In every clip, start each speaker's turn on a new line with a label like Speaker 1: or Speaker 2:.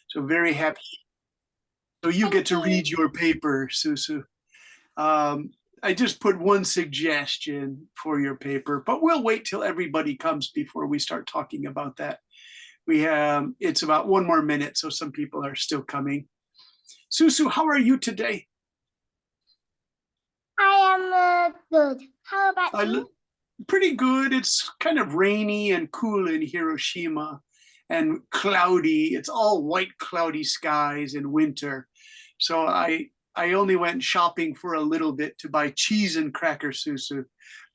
Speaker 1: So very happy. So you get to read your paper, Susu. I just put one suggestion for your paper, but we'll wait till everybody comes before we start talking about that. It's about 1 more minute, so some people are still coming. Susu, how are you today?
Speaker 2: I am good. How about you?
Speaker 1: Pretty good. It's kind of rainy and cool in Hiroshima and cloudy. It's all white, cloudy skies in winter. So I only went shopping for a little bit to buy cheese and crackers, Susu,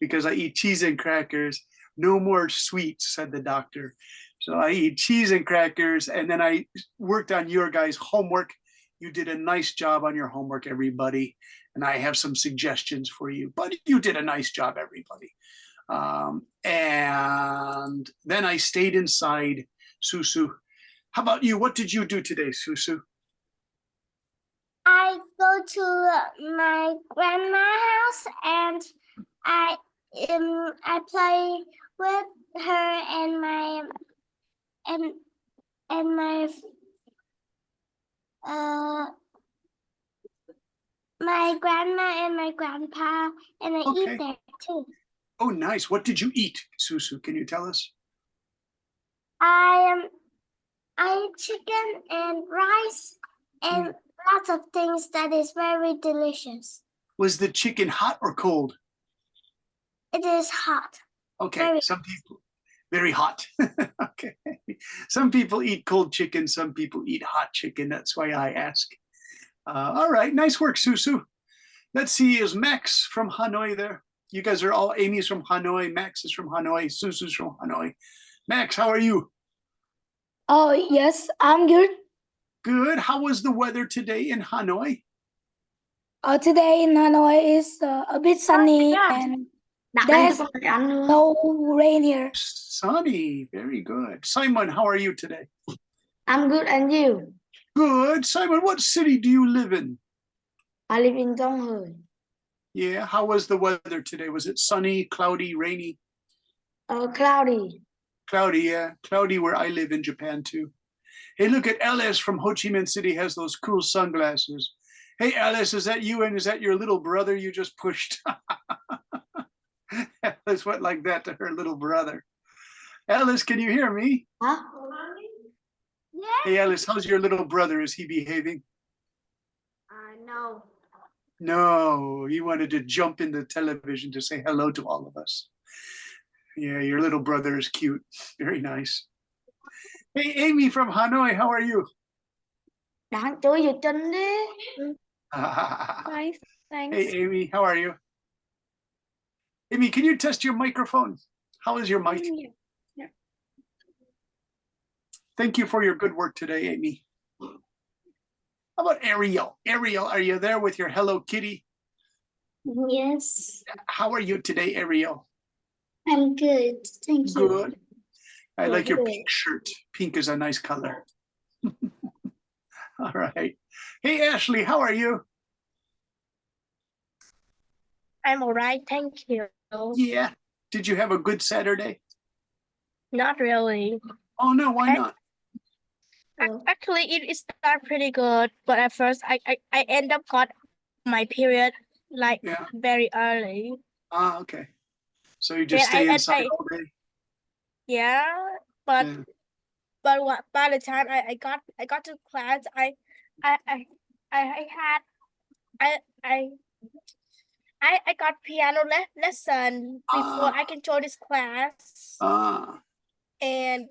Speaker 1: because I eat cheese and crackers. No more sweets, said the doctor. So I eat cheese and crackers, and then I worked on your guys' homework. You did a nice job on your homework, everybody. And I have some suggestions for you, but you did a nice job, everybody. And then I stayed inside, Susu. How about you? What did you do today, Susu?
Speaker 2: I go to my grandma's house and I play with her and my grandma and my grandpa, and I eat there too.
Speaker 1: Oh, nice. What did you eat, Susu? Can you tell us?
Speaker 2: I ate chicken and rice and lots of things that is very delicious.
Speaker 1: Was the chicken hot or cold?
Speaker 2: It is hot.
Speaker 1: Okay, some people, very hot. Okay. Some people eat cold chicken, some people eat hot chicken. That's why I ask. All right, nice work, Susu. Let's see, is Max from Hanoi there? You guys are all, Amy's from Hanoi, Max is from Hanoi, Susu's from Hanoi. Max, how are you?
Speaker 3: Oh, yes, I'm good.
Speaker 1: Good. How was the weather today in Hanoi?
Speaker 3: Today in Hanoi is a bit sunny and there's no rain here.
Speaker 1: Sunny, very good. Simon, how are you today?
Speaker 4: I'm good, and you?
Speaker 1: Good. Simon, what city do you live in?
Speaker 4: I live in Donghae.
Speaker 1: Yeah, how was the weather today? Was it sunny, cloudy, rainy?
Speaker 4: Cloudy.
Speaker 1: Cloudy, yeah. Cloudy where I live in Japan too. Hey, look at Alice from Ho Chi Minh City has those cool sunglasses. Hey, Alice, is that you and is that your little brother you just pushed? Alice went like that to her little brother. Alice, can you hear me?
Speaker 4: Huh?
Speaker 2: Yeah.
Speaker 1: Hey, Alice, how's your little brother? Is he behaving?
Speaker 2: No.
Speaker 1: No, he wanted to jump in the television to say hello to all of us. Yeah, your little brother is cute. Very nice. Hey, Amy from Hanoi, how are you?
Speaker 4: Đáng chú Việt Trinh đi.
Speaker 2: Nice, thanks.
Speaker 1: Hey, Amy, how are you? Amy, can you test your microphone? How is your mic?
Speaker 2: Yeah.
Speaker 1: Thank you for your good work today, Amy. How about Ariel? Ariel, are you there with your Hello Kitty?
Speaker 2: Yes.
Speaker 1: How are you today, Ariel?
Speaker 2: I'm good. Thank you.
Speaker 1: Good. I like your pink shirt. Pink is a nice color. All right. Hey, Ashley, how are you?
Speaker 2: I'm all right. Thank you.
Speaker 1: Yeah. Did you have a good Saturday?
Speaker 2: Not really.
Speaker 1: Oh, no, why not?
Speaker 2: Actually, it started pretty good, but at first I end up got my period like very early.
Speaker 1: Ah, okay. So you just stay inside all day?
Speaker 2: Yeah, but by the time I got to class, I got piano lesson before I can join this class. And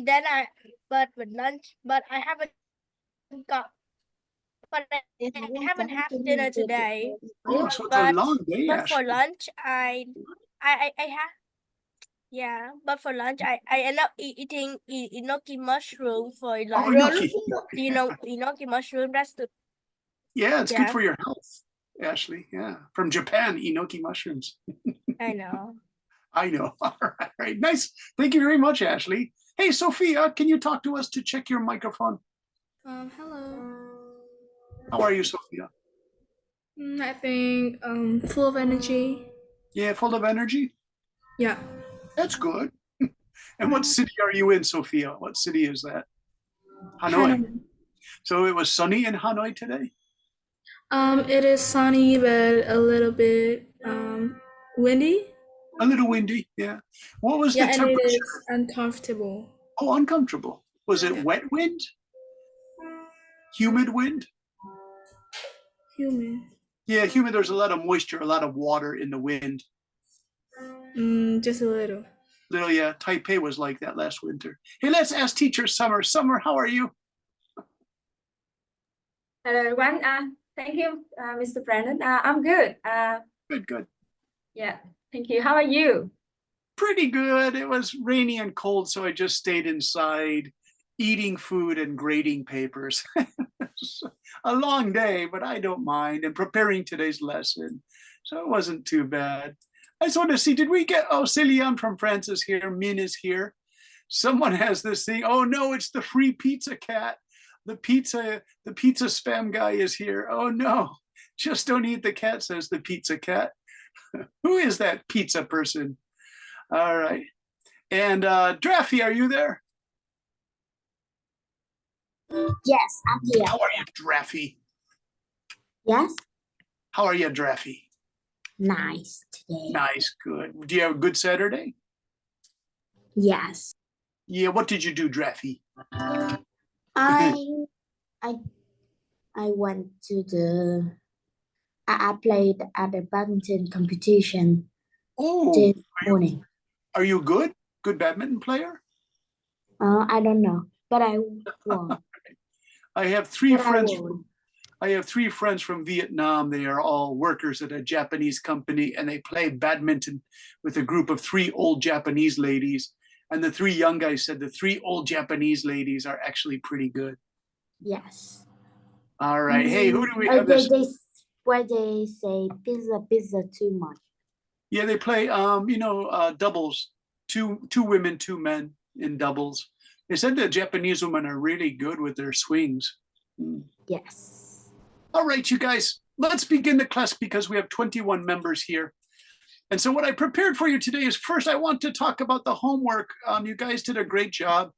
Speaker 2: then but with lunch, but I haven't had dinner today.
Speaker 1: Oh, so it's a long day,
Speaker 2: but
Speaker 1: Ashley.
Speaker 2: for lunch, I have. Yeah, but for lunch, I end up eating enoki mushroom for lunch.
Speaker 1: Oh, enoki.
Speaker 2: You know, enoki mushroom, that's the...
Speaker 1: Yeah, it's good for your health, Ashley. Yeah, from Japan, enoki mushrooms.
Speaker 2: I know.
Speaker 1: I know. All right, nice. Thank you very much, Ashley. Hey, Sophia, can you talk to us to check your microphone?
Speaker 5: Hello.
Speaker 1: How are you, Sophia?
Speaker 5: I think full of energy.
Speaker 1: Yeah, full of energy?
Speaker 5: Yeah.
Speaker 1: That's good. And what city are you in, Sophia? What city is that? Hanoi. So it was sunny in Hanoi today?
Speaker 5: It is sunny, but a little bit windy.
Speaker 1: A little windy, yeah. What was
Speaker 5: Yeah,
Speaker 1: the
Speaker 5: and it
Speaker 1: temperature?
Speaker 5: is uncomfortable.
Speaker 1: Oh, uncomfortable. Was it
Speaker 5: Yeah.
Speaker 1: wet wind? Humid wind?
Speaker 5: Humid.
Speaker 1: Yeah, humid. There's a lot of moisture, a lot of water in the wind.
Speaker 5: Just a little.
Speaker 1: Little, yeah. Taipei was like that last winter. Hey, let's ask teacher Summer. Summer, how are you?
Speaker 6: Hello everyone. Thank you, Mr. Brandon. I'm good.
Speaker 1: Good, good.
Speaker 6: Yeah, thank you. How are you?
Speaker 1: Pretty good. It was rainy and cold, so I just stayed inside, eating food and grading papers. A long day, but I don't mind, and preparing today's lesson. So it wasn't too bad. I just want to see, did we get, oh, Celian from France is here, Min is here. Someone has this thing. Oh no, it's the free pizza cat. The pizza spam guy is here. Oh no, just don't eat the cat, says the pizza cat. Who is that pizza person? All right. And Draffy, are you there?
Speaker 7: Yes, I'm here.
Speaker 1: How are you, Draffy?
Speaker 7: Yes,
Speaker 1: How are you, Draffy?
Speaker 7: nice today.
Speaker 1: Nice, good. Do you have a good Saturday?
Speaker 7: Yes.
Speaker 1: Yeah, what did you do, Draffy?
Speaker 7: I I went to I played at the badminton competition
Speaker 1: Oh,
Speaker 7: this morning.
Speaker 1: are you good? Good badminton player?
Speaker 7: I don't know, but I won.
Speaker 1: I have three
Speaker 7: But I
Speaker 1: friends.
Speaker 7: won.
Speaker 1: I have three friends from Vietnam. They are all workers at a Japanese company, and they play badminton with a group of three old Japanese ladies. And the three young guys said the three old Japanese ladies are actually pretty good.
Speaker 7: Yes.
Speaker 1: All right. Hey, who do we have this?
Speaker 7: Where they say pizza too much.
Speaker 1: Yeah, they play doubles, two women, two men in doubles. They said the Japanese women are really good with their swings.
Speaker 7: Yes.
Speaker 1: All right, you guys, let's begin the class because we have 21 members here. And so what I prepared for you today is first, I want to talk about the homework. You guys did a great job.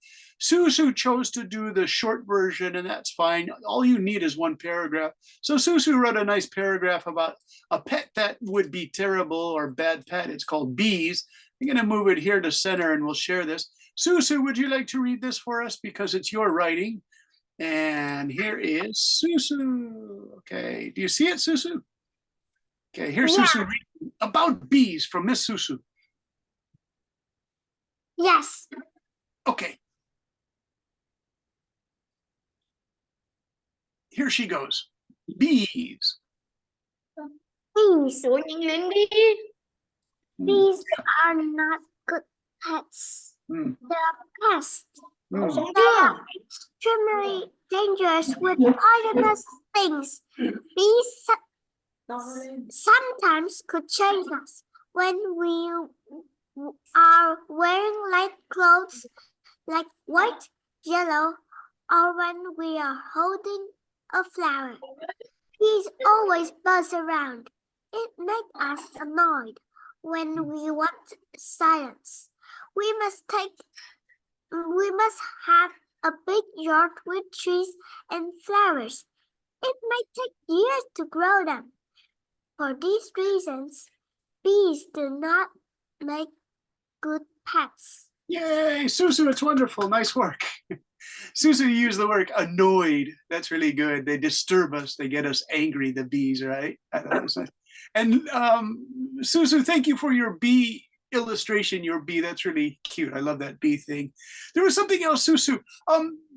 Speaker 1: Susu chose to do the short version, and that's fine. All you need is one paragraph. So Susu wrote a nice paragraph about a pet that would be terrible or bad pet. It's called bees. I'm going to move it here to center and we'll share this. Susu, would you like to read this for us? Because it's your writing. And here is Susu. Okay, do you see it, Susu? Okay, here's
Speaker 2: Yeah.
Speaker 1: Susu reading about bees from Miss Susu.
Speaker 2: Yes.
Speaker 1: Okay. Here she goes. Bees.
Speaker 2: Bees.
Speaker 4: Sủa nhanh lên đi.
Speaker 2: Bees are not good pets.
Speaker 1: Mm,
Speaker 2: They're pests.
Speaker 1: mm.
Speaker 2: They are extremely dangerous with poisonous things. Bees sometimes could change us when we are wearing light clothes like white, yellow, or when we are holding a flower. Bees always buzz around. It makes us annoyed when we want silence. We must have a big yard with trees and flowers. It may take years to grow them. For these reasons, bees do not make good pets.
Speaker 1: Yay, Susu, it's wonderful. Nice work. Susu used the word annoyed. That's really good. They disturb us. They get us angry, the bees, right? I thought it was nice. And Susu, thank you for your bee illustration, your bee. That's really cute. I love that bee thing. There was something else, Susu.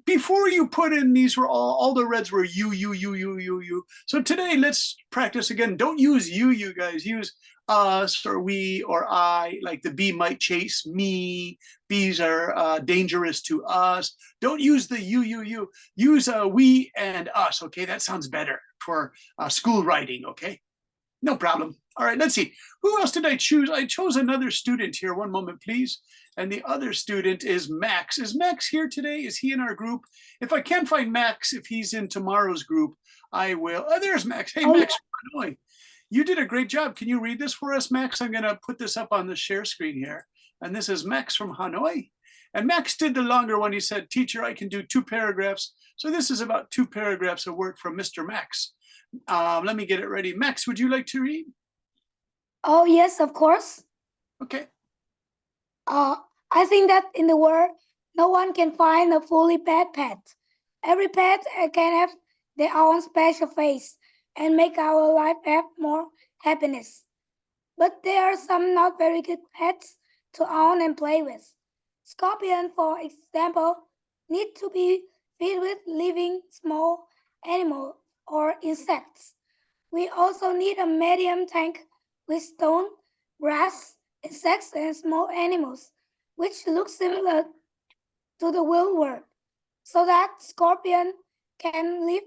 Speaker 1: Before you put in, these were all the reds were you. So today, let's practice again. Don't use you guys. Use us or we or I, like the bee might chase me. Bees are dangerous to us. Don't use the you. Use we and us, okay? That sounds better for school writing, okay? No problem. All right, let's see. Who else did I choose? I chose another student here. One moment, please. And the other student is Max. Is Max here today? Is he in our group? If I can't find Max, if he's in tomorrow's group, I will. Oh, there's Max. Hey, Max, from Hanoi. You did a great job. Can you read this for us, Max? I'm going to put this up on the share screen here. And this is Max from Hanoi. And Max did the longer one. He said, teacher, I can do 2 paragraphs. So this is about 2 paragraphs of work from Mr. Max. Let me get it ready. Max, would you like to read?
Speaker 3: Oh, yes, of course.
Speaker 1: Okay.
Speaker 3: I think that in the world, no one can find a fully bad pet. Every pet can have their own special face and make our life have more happiness. But there are some not very good pets to own and play with. Scorpion, for example, need to be fed with living small animals or insects. We also need a medium tank with stone, grass, insects, and small animals, which look similar to the real world, so that scorpion can live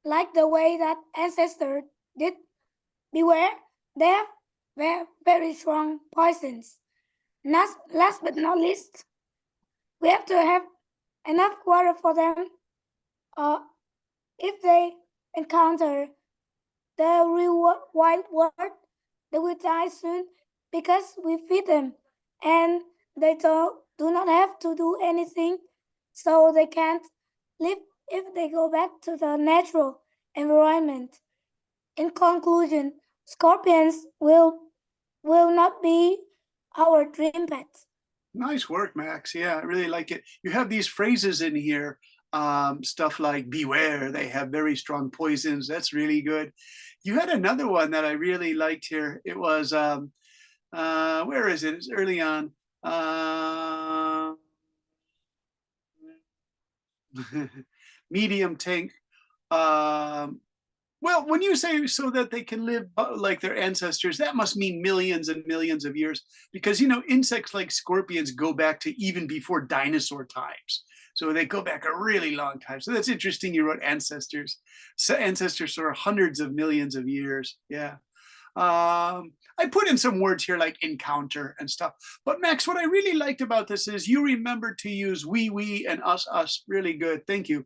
Speaker 3: like the way that ancestors did. Beware, they have very strong poisons. Last but not least, we have to have enough water for them. If they encounter the real wild world, they will die soon because we feed them, and they do not have to do anything, so they can't live if they go back to the natural environment. In conclusion, scorpions will not be our dream pets.
Speaker 1: Nice work, Max. Yeah, I really like it. You have these phrases in here, stuff like beware, they have very strong poisons. That's really good. You had another one that I really liked here. It was, where is it? It's early on. Medium tank. Well, when you say so that they can live like their ancestors, that must mean millions and millions of years, because, you know, insects like scorpions go back to even before dinosaur times. So they go back a really long time. So that's interesting. You wrote ancestors. So ancestors are hundreds of millions of years. Yeah. I put in some words here like encounter and stuff. But Max, what I really liked about this is you remembered to use we, and us. Really good. Thank you.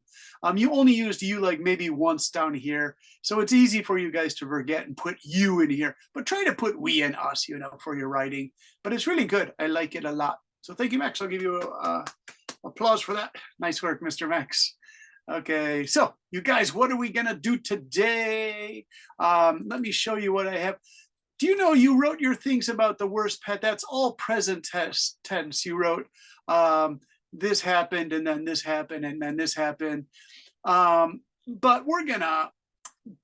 Speaker 1: You only used you like maybe once down here. So it's easy for you guys to forget and put you in here. But try to put we and us, you know, for your writing. But it's really good. I like it a lot. So thank you, Max. I'll give you applause for that. Nice work, Mr. Max. Okay, so you guys, what are we gonna do today? Let me show you what I have. Do you know you wrote your things about the worst pet? That's all present tense. You wrote this happened, and then this happened, and then this happened. But we're gonna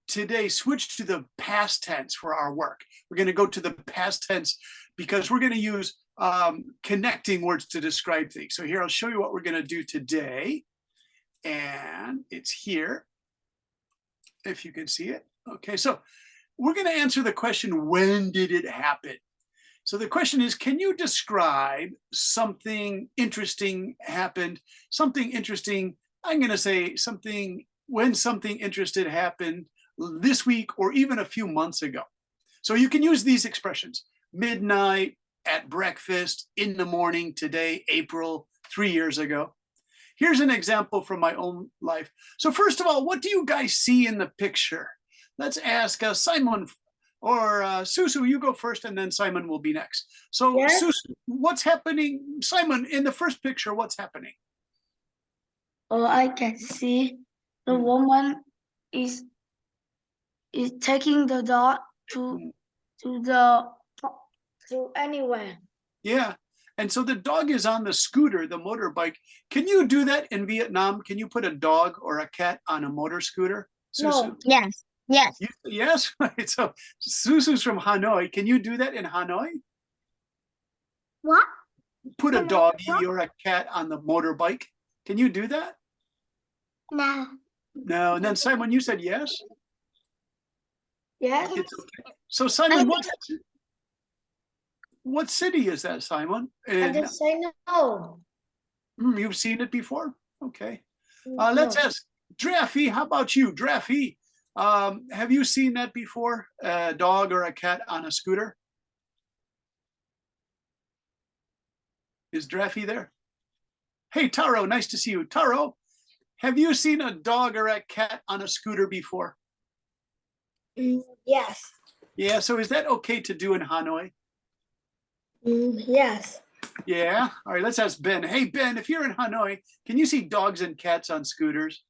Speaker 1: today switch to the past tense for our work. We're gonna go to the past tense because we're gonna use connecting words to describe things. So here, I'll show you what we're gonna do today. And it's here, if you can see it. Okay, so we're going to answer the question, when did it happen? So the question is, can you describe something interesting happened? Something interesting, I'm going to say something, when something interesting happened this week or even a few months ago. So you can use these expressions: midnight, at breakfast, in the morning, today, April, 3 years ago. Here's an example from my own life. So first of all, what do you guys see in the picture? Let's ask Simon or Susu, you go first and then Simon will be next. So
Speaker 4: Yes.
Speaker 1: Susu, what's happening? Simon, in the first picture, what's happening?
Speaker 4: I can see the woman is taking the dog to anywhere.
Speaker 1: Yeah. And so the dog is on the scooter, the motorbike. Can you do that in Vietnam? Can you put a dog or a cat on a motor scooter? Susu?
Speaker 4: No.
Speaker 7: Yes. Yes.
Speaker 1: Yes, right. So Susu's from Hanoi. Can you do that in Hanoi?
Speaker 2: What?
Speaker 1: Put a
Speaker 2: Can I
Speaker 1: doggy
Speaker 2: dog?
Speaker 1: or a cat on the motorbike. Can you do that?
Speaker 2: No.
Speaker 1: No. And then Simon, you said yes.
Speaker 4: Yes.
Speaker 1: It's okay. So Simon, what city is that, Simon?
Speaker 4: I
Speaker 1: In,
Speaker 4: just say no.
Speaker 1: you've seen it before? Okay. Let's
Speaker 4: No.
Speaker 1: ask Draffy. How about you, Draffy? Have you seen that before? A dog or a cat on a scooter? Is Draffy there? Hey, Taro, nice to see you. Taro, have you seen a dog or a cat on a scooter before?
Speaker 4: Yes.
Speaker 1: Yeah, so is that okay to do in Hanoi?
Speaker 4: Yes.
Speaker 1: Yeah. All right, let's ask Ben. Hey, Ben, if you're in Hanoi, can you see dogs and cats on scooters?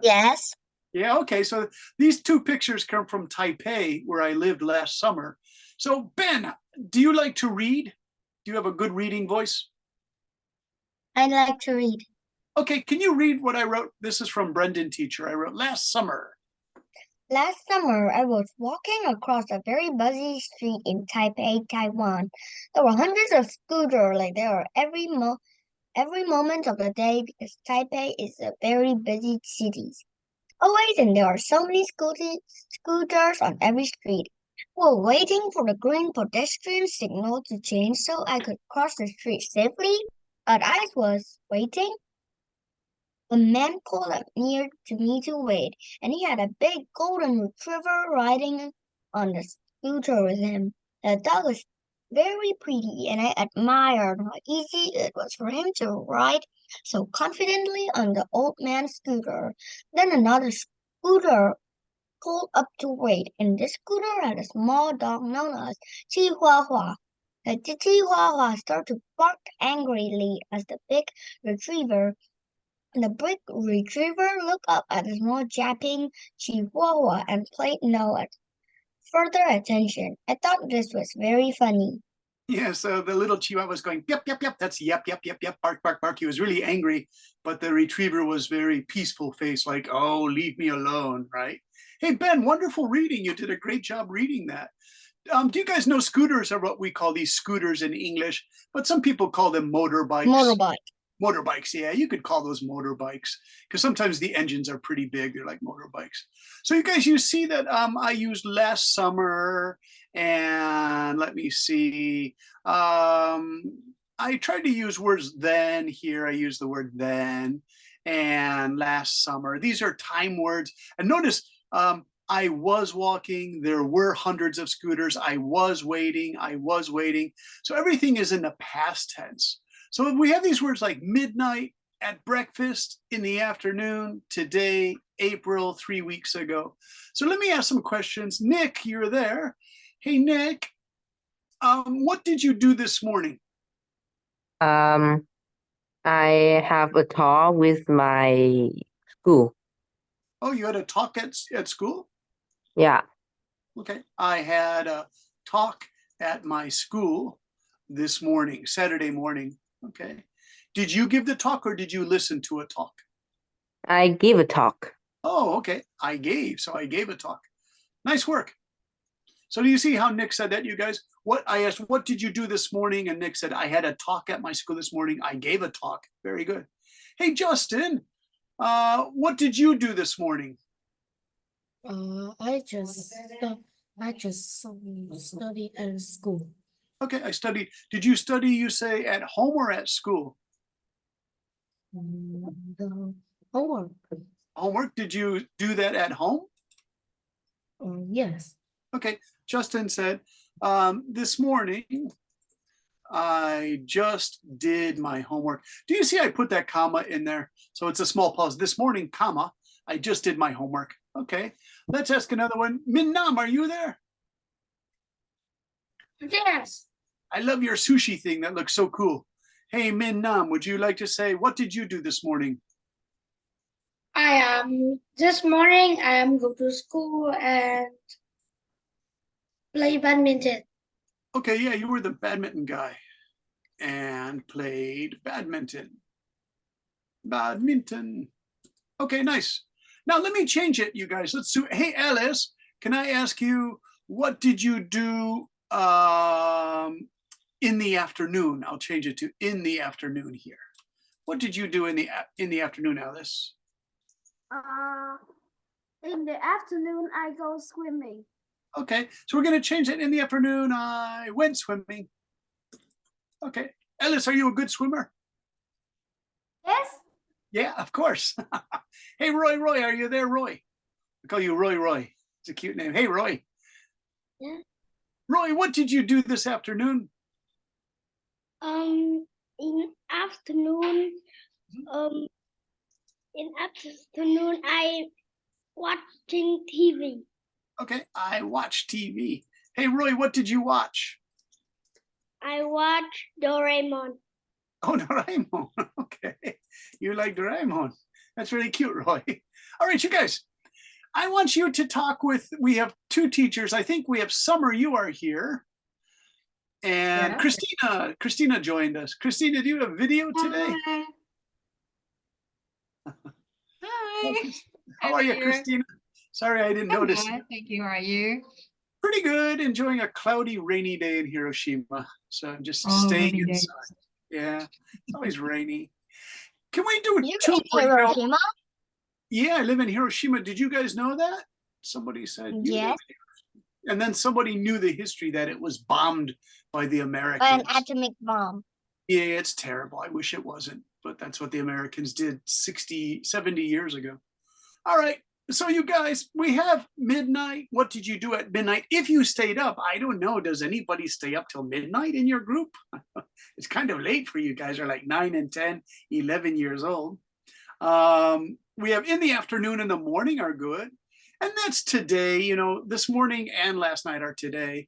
Speaker 2: Yes.
Speaker 1: Yeah, okay. So these two pictures come from Taipei, where I lived last summer. So, Ben, do you like to read? Do you have a good reading voice?
Speaker 2: I like to read.
Speaker 1: Okay, can you read what I wrote? This is from Brendan Teacher. I wrote last summer.
Speaker 2: Last summer, I was walking across a very busy street in Taipei, Taiwan. There were hundreds of scooters like there are every moment of the day because Taipei is a very busy city. Always, and there are so many scooters on every street. We were waiting for the green pedestrian signal to change so I could cross the street safely. But I was waiting. A man pulled up near to me to wait, and he had a big golden retriever riding on the scooter with him. The dog was very pretty, and I admired how easy it was for him to ride so confidently on the old man's scooter. Then another scooter pulled up to wait, and this scooter had a small dog known as Chihuahua. The Chihuahua started to bark angrily as the big retriever looked up at the small japping Chihuahua and paid no further attention. I thought this was very funny.
Speaker 1: Yeah, so the little Chihuahua was going, yep, yep, yep. That's yep, yep, yep, yep, bark, bark, bark. He was really angry, but the retriever was very peaceful face, like, oh, leave me alone, right? Hey, Ben, wonderful reading. You did a great job reading that. Do you guys know scooters are what we call these scooters in English, but some people call them motorbikes.
Speaker 2: Motorbike.
Speaker 1: Motorbikes, yeah, you could call those motorbikes because sometimes the engines are pretty big. They're like motorbikes. So you guys, you see that I used last summer, and let me see. I tried to use words then here. I use the word then and last summer. These are time words. And notice I was walking. There were hundreds of scooters. I was waiting. I was waiting. So everything is in the past tense. So we have these words like midnight, at breakfast, in the afternoon, today, April, 3 weeks ago. So let me ask some questions. Nick, you're there. Hey, Nick, what did you do this morning?
Speaker 8: I have a talk with my school.
Speaker 1: Oh, you had a talk at school?
Speaker 8: Yeah,
Speaker 1: Okay. I had a talk at my school this morning, Saturday morning. Okay. Did you give the talk or did you listen to a talk?
Speaker 8: I give a talk.
Speaker 1: Oh, okay. So I gave a talk. Nice work. So do you see how Nick said that, you guys? What I asked, what did you do this morning? And Nick said, I had a talk at my school this morning. I gave a talk. Very good. Hey, Justin, what did you do this morning?
Speaker 7: I just study at school.
Speaker 1: Okay, I studied. Did you study, you say, at home or at school?
Speaker 7: The homework.
Speaker 1: Homework, did you do that at home?
Speaker 7: Yes.
Speaker 1: Okay, Justin said, this morning, I just did my homework. Do you see I put that comma in there? So it's a small pause. This morning, comma, I just did my homework. Okay, let's ask another one. Min Nam, are you there?
Speaker 4: Yes.
Speaker 1: I love your sushi thing. That looks so cool. Hey, Min Nam, would you like to say, what did you do this morning?
Speaker 4: This morning I am go to school and play badminton.
Speaker 1: Okay, yeah, you were the badminton guy and played badminton. Badminton. Okay, nice. Now let me change it, you guys. Let's do, hey, Alice, can I ask you, what did you do in the afternoon? I'll change it to in the afternoon here. What did you do in the afternoon, Alice?
Speaker 2: In the afternoon, I go swimming.
Speaker 1: Okay, so we're going to change that. In the afternoon, I went swimming. Okay, Alice, are you a good swimmer?
Speaker 2: Yes.
Speaker 1: Yeah, of course. Hey, Roy, are you there, Roy? I call you Roy. It's a cute name. Hey, Roy.
Speaker 4: Yeah.
Speaker 2: Mm-hmm.
Speaker 1: Roy, what did you do this afternoon?
Speaker 2: In afternoon, I watching TV.
Speaker 1: Okay, I watched TV. Hey, Roy, what did you watch?
Speaker 2: I watch Doraemon.
Speaker 1: Oh, Doraemon. Okay. You like Doraemon. That's really cute, Roy. All right, you guys. I want you to talk with, we have two teachers. I think we have Summer, you are here. And
Speaker 6: Yeah.
Speaker 1: Christina joined us. Christina, do you have video today?
Speaker 9: Hi.
Speaker 1: How are you, Christina? Sorry, I didn't notice.
Speaker 9: Thank you. How are you?
Speaker 1: Pretty good. Enjoying a cloudy, rainy day in Hiroshima. So I'm just
Speaker 9: Oh,
Speaker 1: staying
Speaker 9: rainy day.
Speaker 1: inside. Yeah, it's always rainy. Can we do
Speaker 2: You
Speaker 1: two
Speaker 2: in
Speaker 1: breakout?
Speaker 2: Hiroshima?
Speaker 1: Yeah, I live in Hiroshima. Did you guys know that? Somebody said you live
Speaker 2: Yes.
Speaker 1: in Hiroshima. And then somebody knew the history that it was bombed by the
Speaker 2: By an
Speaker 1: Americans.
Speaker 2: atomic bomb.
Speaker 1: Yeah, it's terrible. I wish it wasn't, but that's what the Americans did 60, 70 years ago. All right. So you guys, we have midnight. What did you do at midnight? If you stayed up, I don't know. Does anybody stay up till midnight in your group? It's kind of late for you guys are like 9 and 10, 11 years old. We have in the afternoon and the morning are good. And that's today, you know, this morning and last night are today.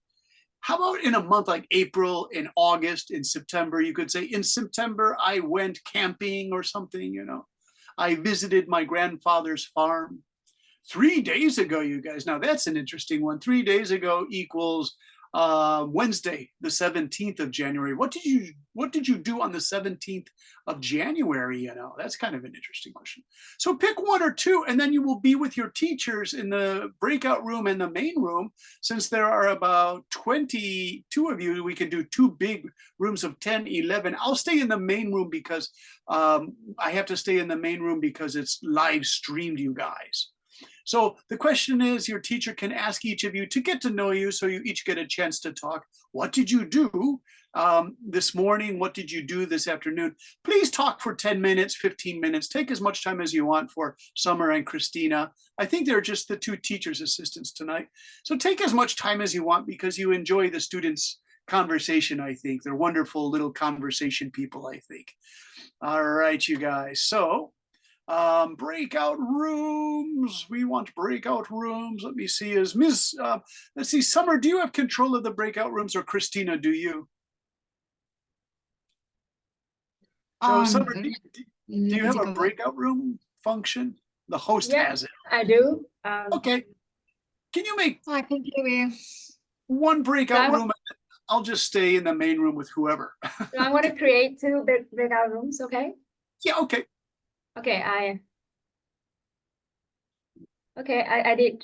Speaker 1: How about in a month like April, in August, in September? You could say in September, I went camping or something, you know. I visited my grandfather's farm 3 days ago, you guys. Now that's an interesting one. 3 days ago equals Wednesday, the 17th of January. What did you do on the 17th of January? You know, that's kind of an interesting question. So pick one or two, and then you will be with your teachers in the breakout room and the main room. Since there are about 22 of you, we can do two big rooms of 10, 11. I'll stay in the main room because I have to stay in the main room because it's live streamed, you guys. So the question is, your teacher can ask each of you to get to know you, so you each get a chance to talk. What did you do this morning? What did you do this afternoon? Please talk for 10 minutes, 15 minutes. Take as much time as you want for Summer and Christina. I think they're just the two teachers' assistants tonight. So take as much time as you want because you enjoy the students' conversation, I think. They're wonderful little conversation people, I think. All right, you guys. So breakout rooms. We want breakout rooms. Let me see. Is Ms. Let's see. Summer, do you have control of the breakout rooms, or Christina, do you? So Summer, do you have a breakout room function? The host
Speaker 6: Yeah,
Speaker 1: has it.
Speaker 6: I do.
Speaker 1: Okay. Can you make
Speaker 9: I can hear you.
Speaker 1: one breakout
Speaker 6: So I-
Speaker 1: room? I'll just stay in the main room with whoever.
Speaker 6: So I want to create two breakout rooms, okay?
Speaker 1: Yeah. Okay.
Speaker 6: Okay, I did.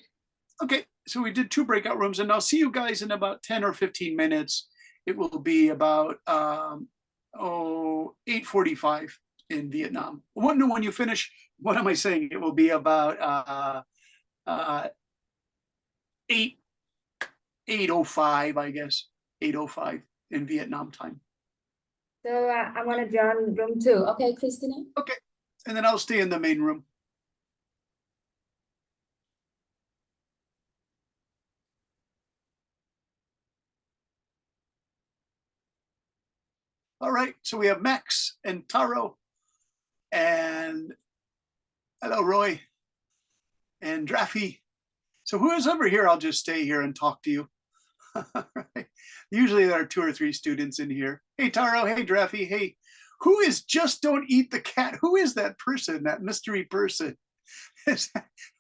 Speaker 1: Okay, so we did two breakout rooms, and I'll see you guys in about 10 or 15 minutes. It will be about 8:45 in Vietnam. When you finish, what am I saying? It will be about 8:05, I guess. 8:05 in Vietnam time.
Speaker 6: So I want to join room 2. Okay, Christina?
Speaker 1: Okay, and then I'll stay in the main room. All right, so we have Max and Taro and hello, Roy and Draffy. So who is over here? I'll just stay here and talk to you. Right. Usually there are 2 or 3 students in here. Hey, Taro. Hey, Draffy. Hey, who is Just Don't Eat the Cat? Who is that person, that mystery person?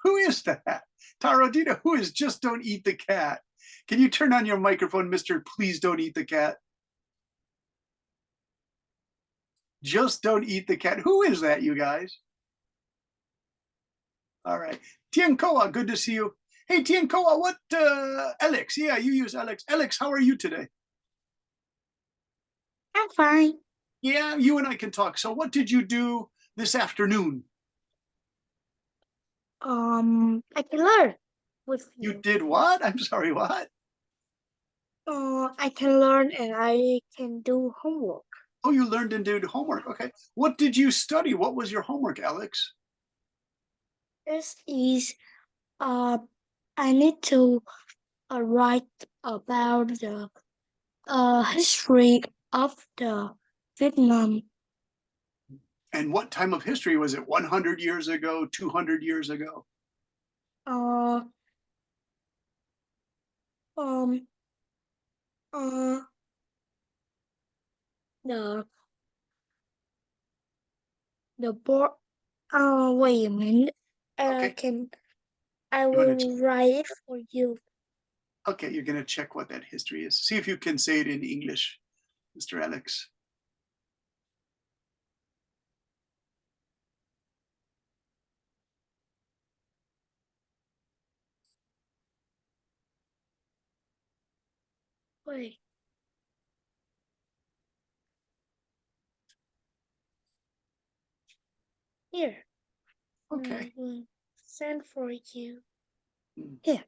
Speaker 1: Who is that? Taro, do you know who is Just Don't Eat the Cat? Can you turn on your microphone, Mr. Please Don't Eat the Cat? Just Don't Eat the Cat. Who is that, you guys? All right. Tien Koa, good to see you. Hey, Tien Koa, what, Alex? Yeah, you use Alex. Alex, how are you today?
Speaker 2: I'm fine.
Speaker 1: Yeah, you and I can talk. So what did you do this afternoon?
Speaker 2: I can learn with
Speaker 1: You did what? I'm sorry, what?
Speaker 2: I can learn and I can do homework.
Speaker 1: Oh, you learned and did homework. Okay. What did you study? What was your homework, Alex?
Speaker 2: This is I need to write about the history of the Vietnam.
Speaker 1: And what time of history was it? 100 years ago, 200 years ago?
Speaker 2: Uh, um, uh,
Speaker 3: the board. Wait a minute.
Speaker 1: Okay.
Speaker 3: I
Speaker 1: You wanna
Speaker 3: will write it for you.
Speaker 1: Okay, you're gonna check what that history is. See if you can say it in English, Mr. Alex.
Speaker 3: Wait. Here.
Speaker 1: Okay.
Speaker 3: I will send for you.
Speaker 1: Hmm.
Speaker 3: Here.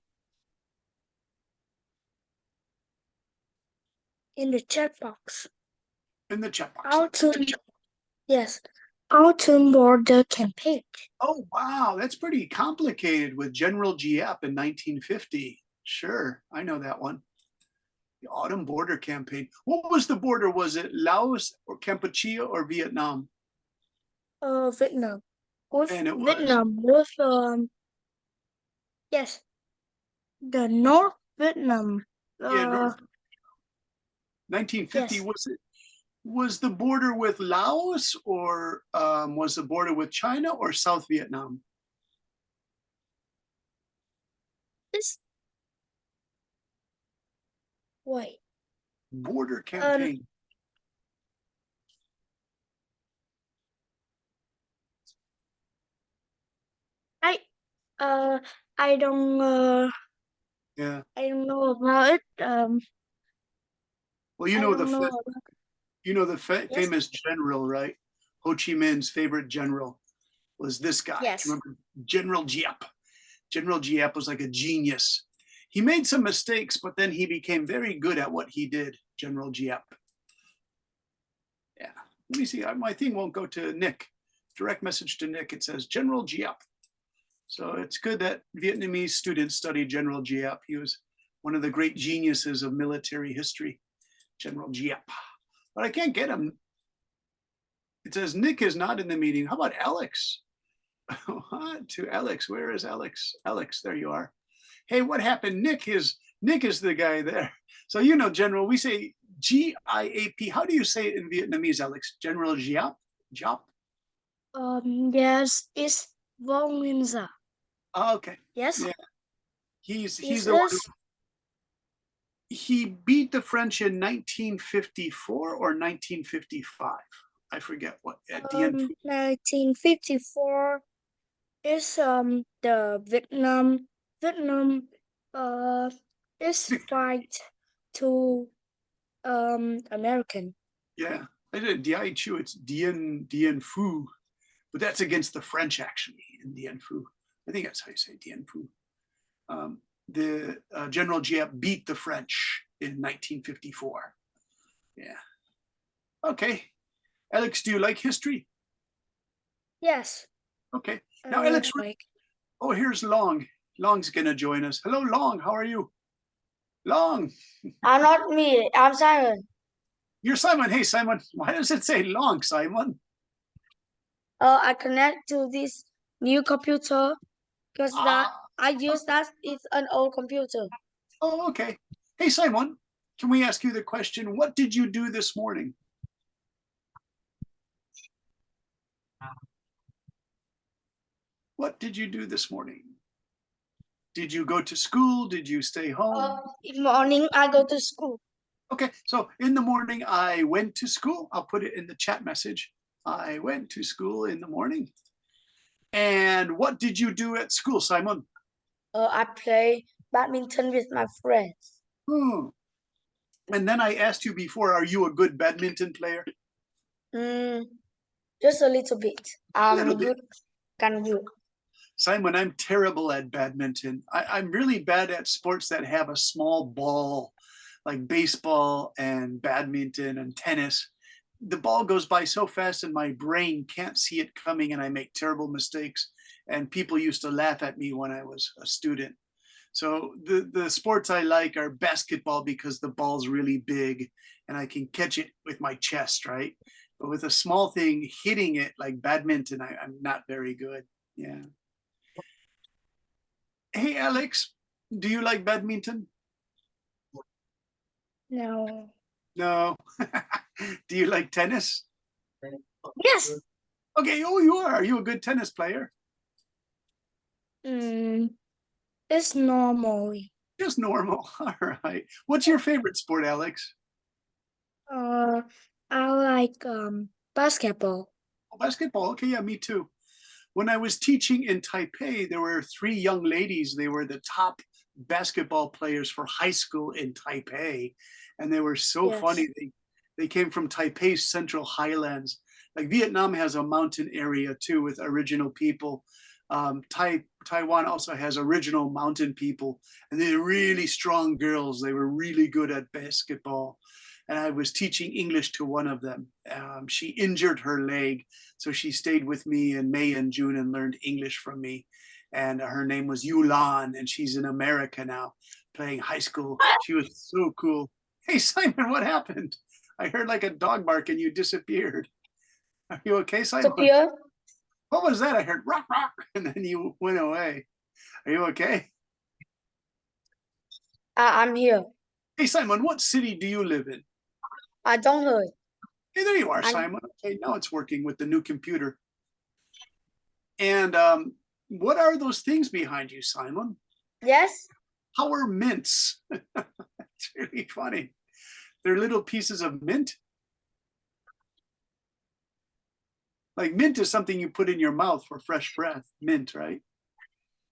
Speaker 3: In the chat box.
Speaker 1: In the chat box.
Speaker 3: Yes. Autumn border campaign.
Speaker 1: Oh, wow, that's pretty complicated with General Giap in 1950. Sure, I know that one. The Autumn Border Campaign. What was the border? Was it Laos or Kampuchea or Vietnam?
Speaker 3: Vietnam. With
Speaker 1: And it was
Speaker 3: Vietnam with yes. The North Vietnam.
Speaker 1: yeah, North 1950.
Speaker 3: Yes.
Speaker 1: Was the border with Laos or was the border with China or South Vietnam?
Speaker 3: This. Wait.
Speaker 1: Border campaign.
Speaker 3: I don't
Speaker 1: Yeah.
Speaker 3: I don't know about it.
Speaker 1: Well, you
Speaker 3: I
Speaker 1: know
Speaker 3: don't know about yes.
Speaker 1: famous general, right? Ho Chi Minh's favorite general was this guy.
Speaker 3: Yes.
Speaker 1: Do you remember General Giap? General Giap was like a genius. He made some mistakes, but then he became very good at what he did, General Giap. Yeah. Let me see. My thing won't go to Nick. Direct message to Nick. It says General Giap. So it's good that Vietnamese students study General Giap. He was one of the great geniuses of military history, General Giap. But I can't get him. It says Nick is not in the meeting. How about Alex? To Alex. Where is Alex? Alex, there you are. Hey, what happened? Nick is the guy there. So you know, General, we say G-I-A-P. How do you say it in Vietnamese, Alex? General Giap? Giap?
Speaker 3: Yes, it's Vong Nguyên Gia.
Speaker 1: Oh, okay.
Speaker 3: Yes.
Speaker 1: Yeah. He's
Speaker 3: Is
Speaker 1: the one
Speaker 3: this
Speaker 1: he beat the French in 1954 or 1955. I forget what at the end.
Speaker 3: 1954 is the Vietnam is fight to American.
Speaker 1: Yeah, I did Dien Chu. It's Dien Phu, but that's against the French actually in Dien Phu. I think that's how you say Dien Phu. The General Giap beat the French in 1954. Yeah. Okay. Alex, do you like history?
Speaker 3: Yes.
Speaker 1: Okay. Now, Alex,
Speaker 3: like
Speaker 1: oh, here's Long. Long's gonna join us. Hello, Long. How are you? Long.
Speaker 4: I'm not me. I'm Simon.
Speaker 1: You're Simon. Hey, Simon. Why does it say Long, Simon?
Speaker 4: I connect to this new computer because that
Speaker 1: Ah,
Speaker 4: I use that it's an old computer.
Speaker 1: oh, okay. Hey, Simon, can we ask you the question? What did you do this morning? What did you do this morning? Did you go to school? Did you stay home?
Speaker 4: In morning I go to school.
Speaker 1: Okay, so in the morning, I went to school. I'll put it in the chat message. I went to school in the morning. And what did you do at school, Simon?
Speaker 4: I play badminton with my friends.
Speaker 1: And then I asked you before, are you a good badminton player?
Speaker 4: Just a little bit.
Speaker 1: Little bit.
Speaker 4: Good. Can you?
Speaker 1: Simon, I'm terrible at badminton. I'm really bad at sports that have a small ball, like baseball and badminton and tennis. The ball goes by so fast and my brain can't see it coming and I make terrible mistakes. And people used to laugh at me when I was a student. So the sports I like are basketball because the ball's really big and I can catch it with my chest, right? But with a small thing hitting it like badminton, I'm not very good. Yeah. Hey, Alex, do you like badminton?
Speaker 3: no.
Speaker 1: No. Do you like tennis?
Speaker 4: Yes.
Speaker 1: Okay, oh, you are. Are you a good tennis player?
Speaker 4: It's normally.
Speaker 1: Just normal. All right. What's your favorite sport, Alex?
Speaker 4: I like basketball.
Speaker 1: Oh, basketball. Okay, yeah, me too. When I was teaching in Taipei, there were 3 young ladies. They were the top basketball players for high school in Taipei. And they were so
Speaker 4: Yes.
Speaker 1: funny. They came from Taipei's Central Highlands. Like Vietnam has a mountain area too with original people. Taiwan also has original mountain people, and they're really strong girls. They were really good at basketball. And I was teaching English to one of them. She injured her leg, so she stayed with me in May and June and learned English from me. And her name was Yulan, and she's in America now, playing high school. She was so cool. Hey, Simon, what happened? I heard like a dog bark and you disappeared. Are you okay, Simon?
Speaker 4: Sophia,
Speaker 1: What was that? I heard rock, rock, and then you went away. Are you okay?
Speaker 4: I'm here.
Speaker 1: Hey, Simon, what city do you live in?
Speaker 4: I don't heard.
Speaker 1: Hey, there you are,
Speaker 4: I'm-
Speaker 1: Simon. Okay, now it's working with the new computer. And what are those things behind you, Simon?
Speaker 4: Yes.
Speaker 1: Power mints. It's really funny. They're little pieces of mint. Like mint is something you put in your mouth for fresh breath. Mint, right?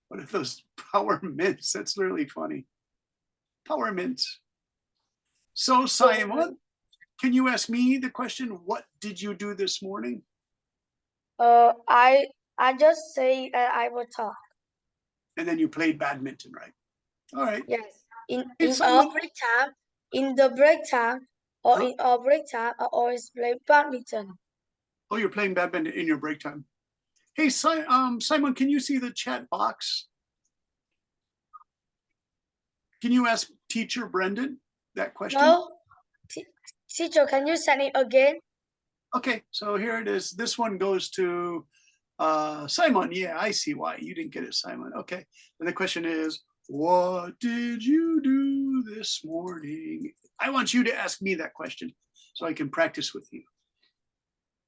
Speaker 1: What are those power mints? That's really funny. Power mints. So, Simon, can you ask me the question? What did you do this morning?
Speaker 4: I just say that I will talk.
Speaker 1: And then you played badminton, right? All right.
Speaker 4: Yes. In
Speaker 1: It's
Speaker 4: our
Speaker 1: someone-
Speaker 4: break time, in the break time, or
Speaker 1: Huh?
Speaker 4: in our break time, I always play badminton.
Speaker 1: Oh, you're playing badminton in your break time. Hey, Simon, can you see the chat box? Can you ask teacher Brendan that question?
Speaker 4: No, teacher, can you send it again?
Speaker 1: Okay, so here it is. This one goes to Simon. Yeah, I see why you didn't get it, Simon. Okay, and the question is, what did you do this morning? I want you to ask me that question so I can practice with you.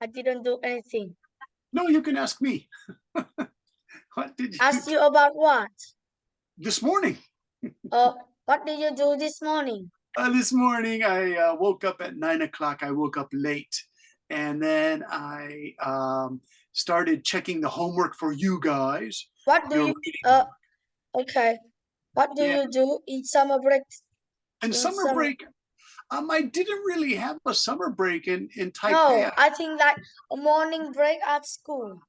Speaker 4: I didn't do anything.
Speaker 1: No, you can ask me. What did you
Speaker 4: Ask
Speaker 1: do
Speaker 4: you about what?
Speaker 1: this morning?
Speaker 4: What did you do this morning?
Speaker 1: This morning, I woke up at 9 o'clock. I woke up late. And then I started checking the homework for you guys.
Speaker 4: What do
Speaker 1: You're
Speaker 4: you,
Speaker 1: reading.
Speaker 4: okay. What do
Speaker 1: Yeah.
Speaker 4: you do in summer break?
Speaker 1: And
Speaker 4: in
Speaker 1: summer
Speaker 4: summer-
Speaker 1: break, I didn't really have a summer break in Taipei.
Speaker 4: No, I think like a morning break at school.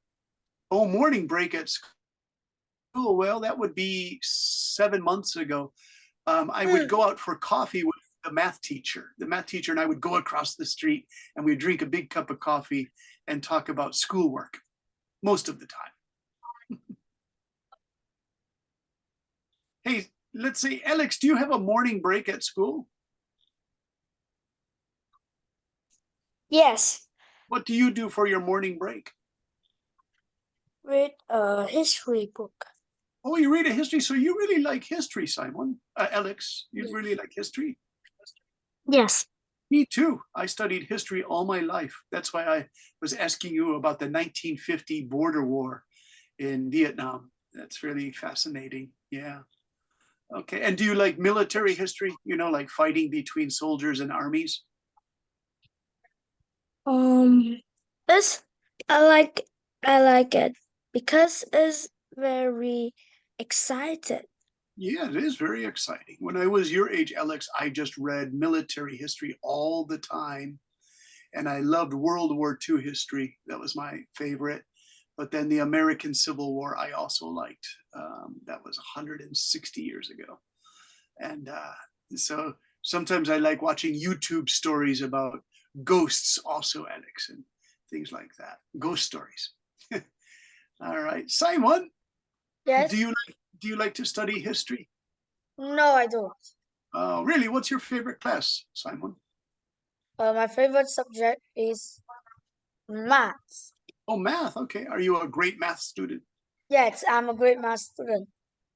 Speaker 1: Oh, morning break at school. Well, that would be 7 months ago. I would go out for coffee with the math teacher. The math teacher and I would go across the street and we'd drink a big cup of coffee and talk about schoolwork most of the time. Hey, let's see, Alex, do you have a morning break at school?
Speaker 4: Yes,
Speaker 1: What do you do for your morning break?
Speaker 4: read a history book.
Speaker 1: Oh, you read a history, so you really like history, Simon. Alex, you
Speaker 4: Yes.
Speaker 1: really like history?
Speaker 4: Yes.
Speaker 1: Me too. I studied history all my life. That's why I was asking you about the 1950 border war in Vietnam. That's really fascinating. Yeah. Okay. And do you like military history? You know, like fighting between soldiers and armies?
Speaker 4: It's I like it because it's very excited.
Speaker 1: Yeah, it is very exciting. When I was your age, Alex, I just read military history all the time. And I loved World War II history. That was my favorite. But then the American Civil War, I also liked. That was 160 years ago. And so sometimes I like watching YouTube stories about ghosts also, Alex, and things like that. Ghost stories. All right. Simon,
Speaker 4: Yes.
Speaker 1: do you like to study history?
Speaker 4: No, I don't.
Speaker 1: Really, what's your favorite class, Simon?
Speaker 4: My favorite subject is maths.
Speaker 1: Oh, math. Okay. Are you a great math student?
Speaker 4: Yes, I'm a great math student.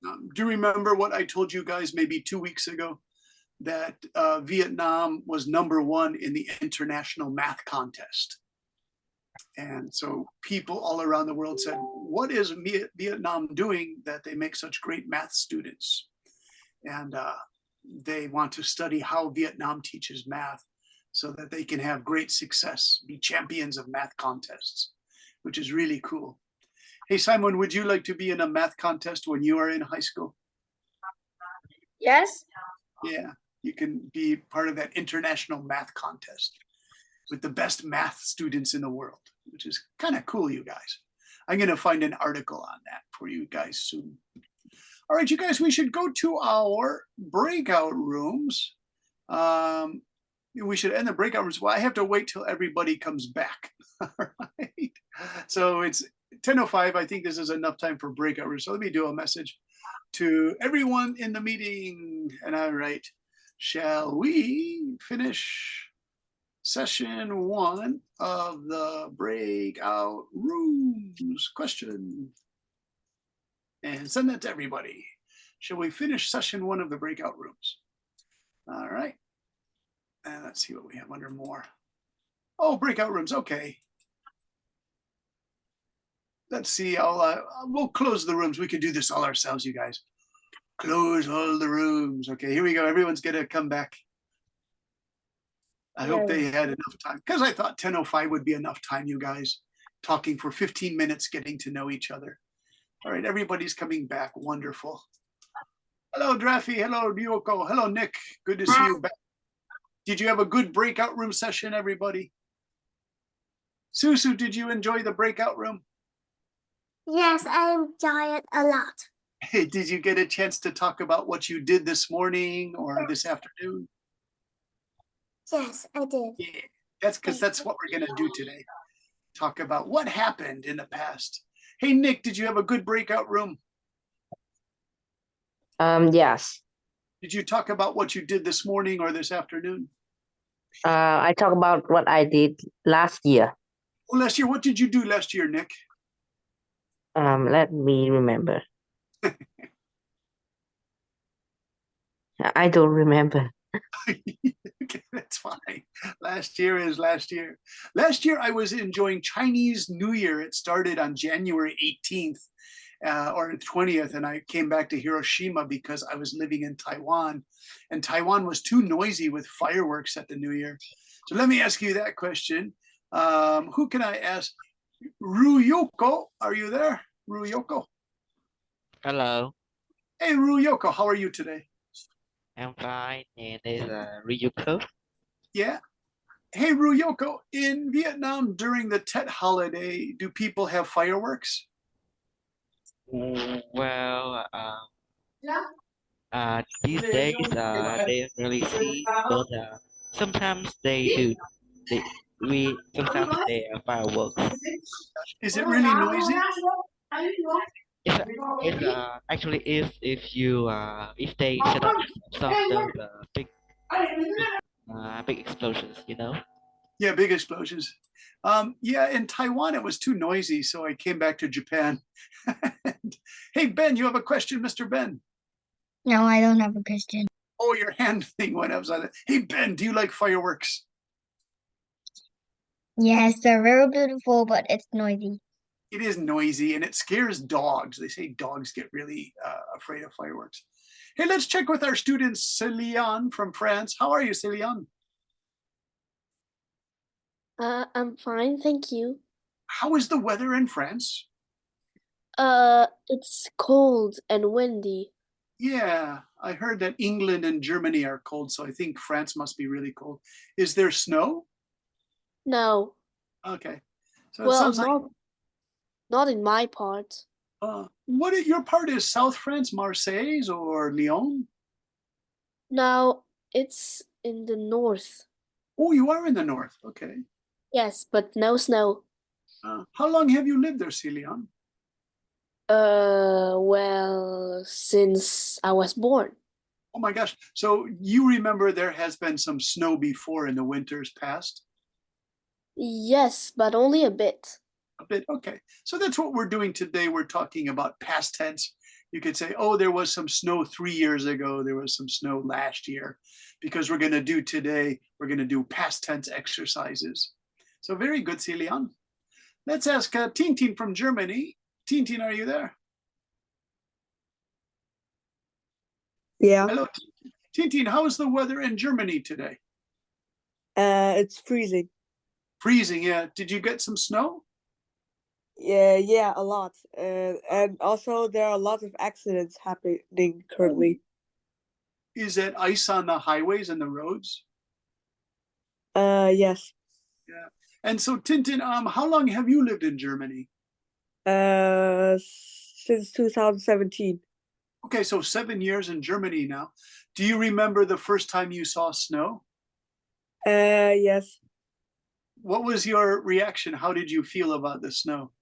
Speaker 1: Do you remember what I told you guys maybe 2 weeks ago? that Vietnam was #1 in the international math contest. And so people all around the world said, what is Vietnam doing that they make such great math students? And they want to study how Vietnam teaches math so that they can have great success, be champions of math contests, which is really cool. Hey, Simon, would you like to be in a math contest when you are in high school?
Speaker 4: Yes.
Speaker 1: Yeah, you can be part of that international math contest with the best math students in the world, which is kind of cool, you guys. I'm going to find an article on that for you guys soon. All right, you guys, we should go to our breakout rooms. We should end the breakout rooms. Well, I have to wait till everybody comes back. All right. So it's 10:05. I think this is enough time for breakout rooms. So let me do a message to everyone in the meeting. And all right, shall we finish session 1 of the breakout rooms? Question. And send that to everybody. Shall we finish session 1 of the breakout rooms? All right. And let's see what we have under more. Oh, breakout rooms. Okay. Let's see. We'll close the rooms. We can do this all ourselves, you guys. Close all the rooms. Okay, here we go. Everyone's gonna come back. I hope they had enough time, because I thought 10:05 would be enough time, you guys, talking for 15 minutes, getting to know each other. All right, everybody's coming back. Wonderful. Hello, Draffy. Hello, Ryoko. Hello, Nick. Good to see you back. Did you have a good breakout room session, everybody? Susu, did you enjoy the breakout room?
Speaker 2: Yes, I enjoy it a lot.
Speaker 1: Hey, did you get a chance to talk about what you did this morning or this afternoon?
Speaker 2: Yes, I did.
Speaker 1: Yeah, that's because that's what we're going to do today. Talk about what happened in the past. Hey, Nick, did you have a good breakout room?
Speaker 8: Yes.
Speaker 1: Did you talk about what you did this morning or this afternoon?
Speaker 8: I talk about what I did last year.
Speaker 1: Oh, last year, what did you do last year, Nick?
Speaker 8: Let me remember. I don't remember.
Speaker 1: Okay, that's fine. Last year is last year. Last year, I was enjoying Chinese New Year. It started on January 18th or 20th, and I came back to Hiroshima because I was living in Taiwan, and Taiwan was too noisy with fireworks at the New Year. So let me ask you that question. Who can I ask? Ryoko, are you there? Ryoko.
Speaker 10: Hello,
Speaker 1: Hey, Ryoko, how are you today?
Speaker 10: I'm fine. And this is Ryuko.
Speaker 1: Yeah. Hey, Ryoko, in Vietnam during the Tet holiday, do people have fireworks?
Speaker 10: Well, these days they really see, but sometimes they do. Sometimes they are fireworks.
Speaker 1: Is it really noisy?
Speaker 10: It's actually if they set up some of those big explosions, you know.
Speaker 1: Yeah, big explosions. Yeah, in Taiwan, it was too noisy, so I came back to Japan. Hey, Ben, you have a question, Mr. Ben?
Speaker 4: No, I don't have a question.
Speaker 1: Oh, your hand thing went up. Hey, Ben, do you like fireworks?
Speaker 4: Yes, they're very beautiful, but it's noisy.
Speaker 1: It is noisy and it scares dogs. They say dogs get really afraid of fireworks. Hey, let's check with our student Céliane from France. How are you, Céliane?
Speaker 11: I'm fine, thank you.
Speaker 1: How is the weather in France?
Speaker 11: It's cold and windy.
Speaker 1: Yeah, I heard that England and Germany are cold, so I think France must be really cold. Is there snow?
Speaker 11: No,
Speaker 1: Okay. So it
Speaker 11: well,
Speaker 1: sounds like
Speaker 11: not in my part.
Speaker 1: your part is South France, Marseille or Lyon?
Speaker 11: No, it's in the north.
Speaker 1: Oh, you are in the north. Okay.
Speaker 11: Yes, but no snow.
Speaker 1: How long have you lived there, Céliane?
Speaker 11: Well, since I was born.
Speaker 1: Oh my gosh. So you remember there has been some snow before in the winters past?
Speaker 11: Yes, but only a bit.
Speaker 1: A bit. Okay. So that's what we're doing today. We're talking about past tense. You could say, oh, there was some snow 3 years ago. There was some snow last year. Because we're going to do today, we're going to do past tense exercises. So very good, Celian. Let's ask Tintin from Germany. Tintin, are you there?
Speaker 12: Yeah,
Speaker 1: Hello, Tintin. How is the weather in Germany today?
Speaker 12: it's freezing.
Speaker 1: Freezing, yeah. Did you get some snow?
Speaker 12: Yeah, a lot. And also there are a lot of accidents happening currently.
Speaker 1: Is that ice on the highways and the roads?
Speaker 12: Yes.
Speaker 1: Yeah. And so, Tintin, how long have you lived in Germany?
Speaker 12: Since 2017.
Speaker 1: Okay, so 7 years in Germany now. Do you remember the first time you saw snow?
Speaker 12: Yes.
Speaker 1: What was your reaction? How did you feel about the snow?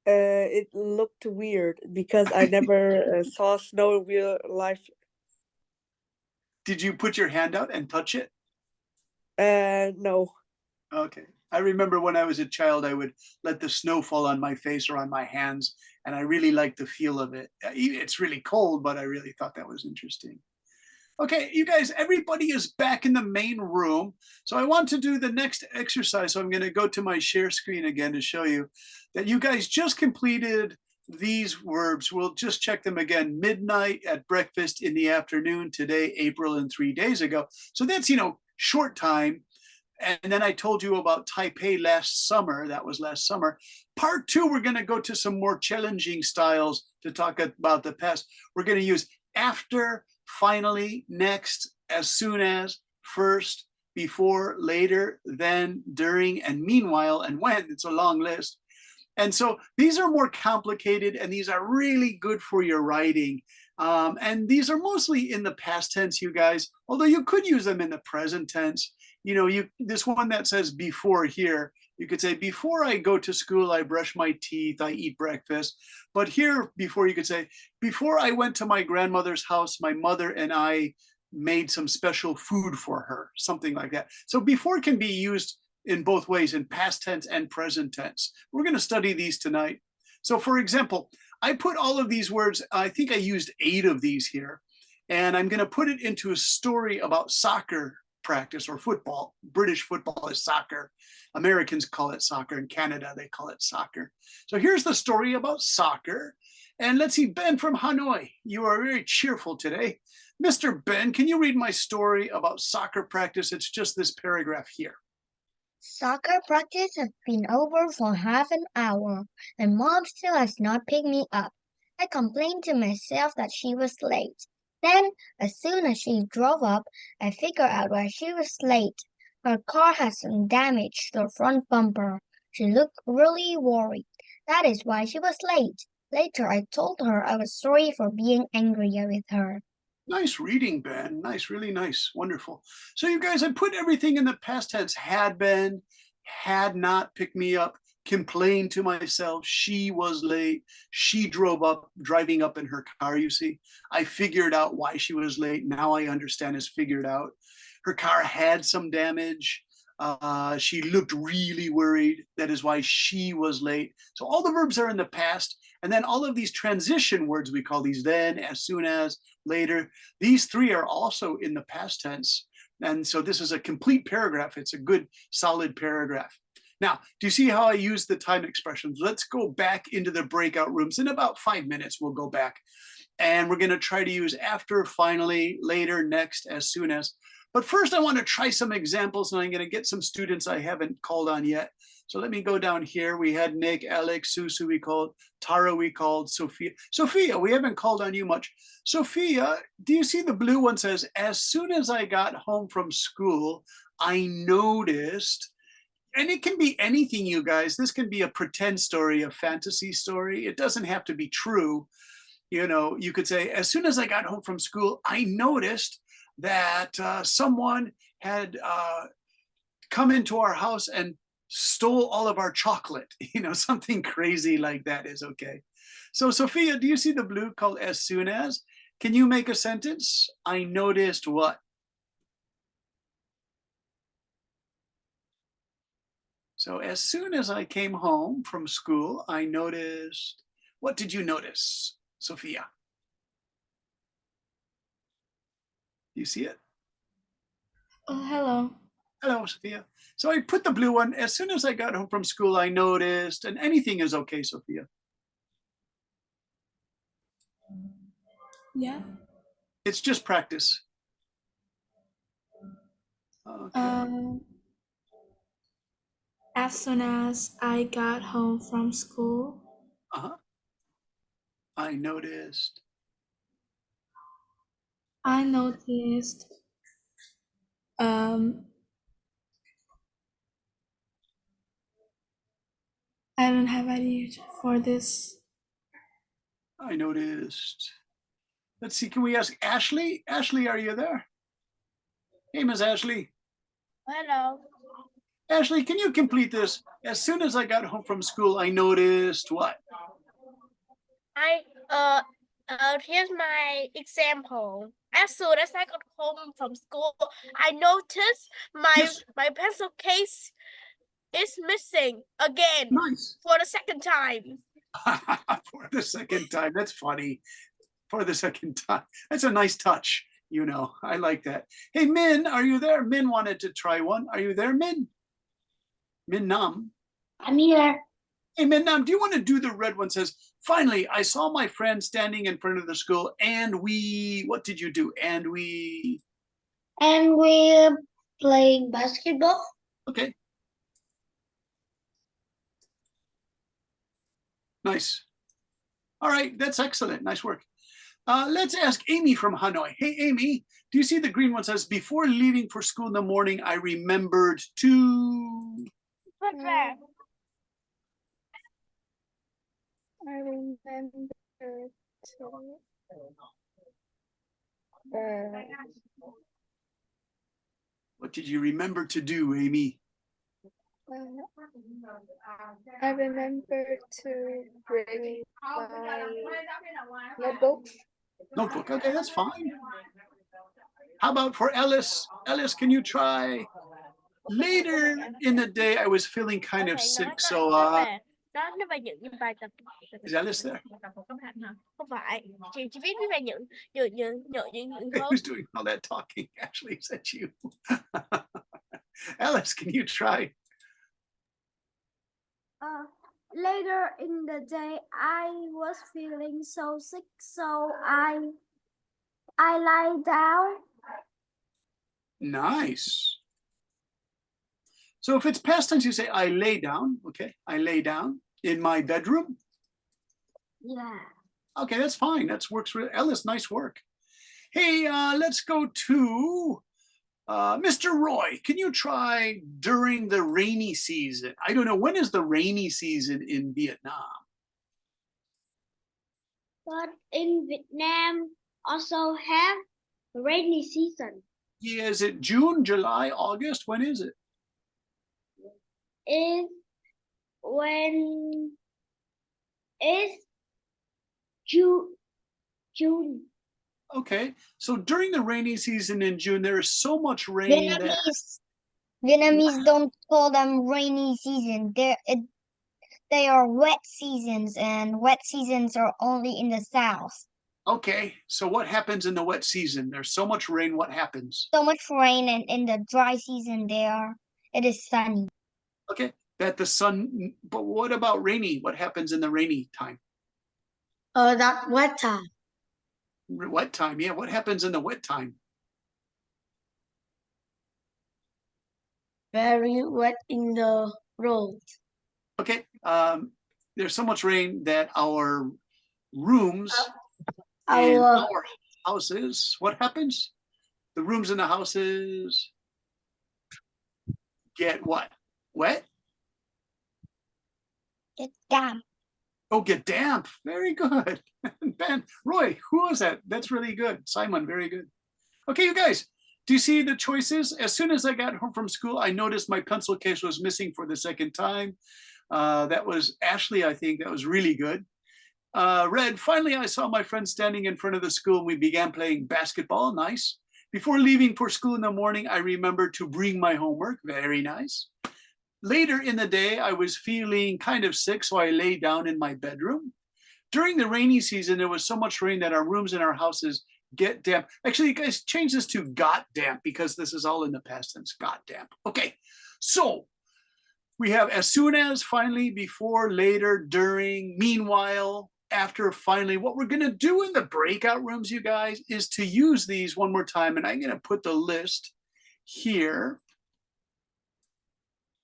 Speaker 12: It looked weird because I never saw snow in real life.
Speaker 1: Did you put your hand out and touch it?
Speaker 12: No.
Speaker 1: Okay. I remember when I was a child, I would let the snow fall on my face or on my hands, and I really liked the feel of it. It's really cold, but I really thought that was interesting. Okay, you guys, everybody is back in the main room. So I want to do the next exercise. So I'm going to go to my share screen again to show you that you guys just completed these verbs. We'll just check them again. Midnight, at breakfast, in the afternoon, today, April, and 3 days ago. So that's, short time. And then I told you about Taipei last summer. That was last summer. Part 2, we're going to go to some more challenging styles to talk about the past. We're going to use after, finally, next, as soon as, first, before, later, then, during, and meanwhile, and when. It's a long list. And so these are more complicated, and these are really good for your writing. And these are mostly in the past tense, you guys, although you could use them in the present tense. This one that says before here, you could say, before I go to school, I brush my teeth, I eat breakfast. But here, before, you could say, before I went to my grandmother's house, my mother and I made some special food for her, something like that. So before can be used in both ways, in past tense and present tense. We're going to study these tonight. So for example, I put all of these words, I think I used 8 of these here, and I'm going to put it into a story about soccer practice or football. British football is soccer. Americans call it soccer. In Canada, they call it soccer. So here's the story about soccer. And let's see, Ben from Hanoi, you are very cheerful today. Mr. Ben, can you read my story about soccer practice? It's just this paragraph here.
Speaker 2: Soccer practice has been over for half an hour, and Mom still has not picked me up. I complained to myself that she was late. Then, as soon as she drove up, I figured out why she was late. Her car had some damage to the front bumper. She looked really worried. That is why she was late. Later, I told her I was sorry for being angry with her.
Speaker 1: Nice reading, Ben. Nice, really nice. Wonderful. So you guys, I put everything in the past tense. Had been, had not picked me up, complained to myself, she was late, she driving up in her car, you see. I figured out why she was late. Now I understand is figured out. Her car had some damage. She looked really worried. That is why she was late. So all the verbs are in the past. And then all of these transition words, we call these then, as soon as, later. These 3 are also in the past tense. And so this is a complete paragraph. It's a good, solid paragraph. Now, do you see how I use the time expressions? Let's go back into the breakout rooms. In about 5 minutes, we'll go back. And we're going to try to use after, finally, later, next, as soon as. But first, I want to try some examples, and I'm going to get some students I haven't called on yet. So let me go down here. We had Nick, Alex, Susu we called, Tara we called, Sophia. Sophia, we haven't called on you much. Sophia, do you see the blue one says, as soon as I got home from school, I noticed, and it can be anything, you guys. This can be a pretend story, a fantasy story. It doesn't have to be true. You could say, as soon as I got home from school, I noticed that someone had come into our house and stole all of our chocolate. Something crazy like that is okay. So Sophia, do you see the blue called as soon as? Can you make a sentence? I noticed what? So as soon as I came home from school, I noticed, what did you notice? Sophia. You see it?
Speaker 5: Oh, hello.
Speaker 1: Hello, Sophia. So I put the blue one. As soon as I got home from school, I noticed, and anything is okay, Sophia.
Speaker 5: Yeah.
Speaker 1: It's just practice. Okay.
Speaker 5: As soon as I got home from school,
Speaker 1: I noticed.
Speaker 5: I noticed I don't have idea for this.
Speaker 1: I noticed. Let's see, can we ask Ashley? Ashley, are you there? Hey, Miss Ashley.
Speaker 2: Hello.
Speaker 1: Ashley, can you complete this? As soon as I got home from school, I noticed what?
Speaker 2: Here's my example. As soon as I got home from school, I noticed my pencil case is missing again.
Speaker 1: Nice.
Speaker 2: For the second time.
Speaker 1: For the second time. That's funny. For the second time. That's a nice touch. You know, I like that. Hey, Min, are you there? Min wanted to try one. Are you there, Min? Min Nam.
Speaker 3: I'm here.
Speaker 1: Hey, Min Nam, do you want to do the red one? Says, finally, I saw my friend standing in front of the school and what did you do? And we're
Speaker 3: playing basketball.
Speaker 1: Okay. Nice. All right, that's excellent. Nice work. Let's ask Amy from Hanoi. Hey, Amy, do you see the green one says, before leaving for school in the morning, I remembered to...
Speaker 2: Put that.
Speaker 4: I remember
Speaker 1: What did you remember to do, Amy?
Speaker 4: I remember to bring my notebook.
Speaker 1: Notebook, okay, that's fine. How about for Ellis? Ellis, can you try? Later in the day, I was feeling kind of sick, so
Speaker 2: Đó nó về những bài tập.
Speaker 1: Is Alice there?
Speaker 2: Không phải, chỉ viết về những
Speaker 1: Who's doing all that talking? Actually, is that you? Alice, can you try?
Speaker 2: Later in the day, I was feeling so sick, so I lie down.
Speaker 1: Nice. So if it's past tense, you say, I lay down. Okay, I lay down in my bedroom.
Speaker 2: Yeah.
Speaker 1: Okay, that's fine. That works for Ellis. Nice work. Hey, let's go to Mr. Roy. Can you try during the rainy season? I don't know. When is the rainy season in Vietnam?
Speaker 2: But in Vietnam also have rainy season.
Speaker 1: Yeah, is it June, July, August? When is it?
Speaker 2: Is when is June.
Speaker 1: Okay, so during the rainy season in June, there is so much rain that
Speaker 3: Vietnamese don't call them rainy season. They are wet seasons, and wet seasons are only in the south.
Speaker 1: Okay, so what happens in the wet season? There's so much rain, what happens?
Speaker 3: So much rain, and in the dry season it is sunny.
Speaker 1: Okay, that the sun, but what about rainy? What happens in the rainy time?
Speaker 3: That wet time.
Speaker 1: Wet time, yeah, what happens in the wet time?
Speaker 3: Very wet in the road.
Speaker 1: Okay, there's so much rain that our rooms in our houses, what happens? The rooms in the houses get what? Wet?
Speaker 3: Get damp.
Speaker 1: Oh, get damp. Very good. Ben, Roy, who was that? That's really good. Simon, very good. Okay, you guys, do you see the choices? As soon as I got home from school, I noticed my pencil case was missing for the second time. That was Ashley, I think. That was really good. Red, finally, I saw my friend standing in front of the school and we began playing basketball. Nice. Before leaving for school in the morning, I remembered to bring my homework. Very nice. Later in the day, I was feeling kind of sick, so I lay down in my bedroom. During the rainy season, there was so much rain that our rooms in our houses get damp. Actually, you guys change this to got damp because this is all in the past tense, got damp. Okay, so we have as soon as, finally, before, later, during, meanwhile, after, finally. What we're gonna do in the breakout rooms, you guys, is to use these one more time, and I'm gonna put the list here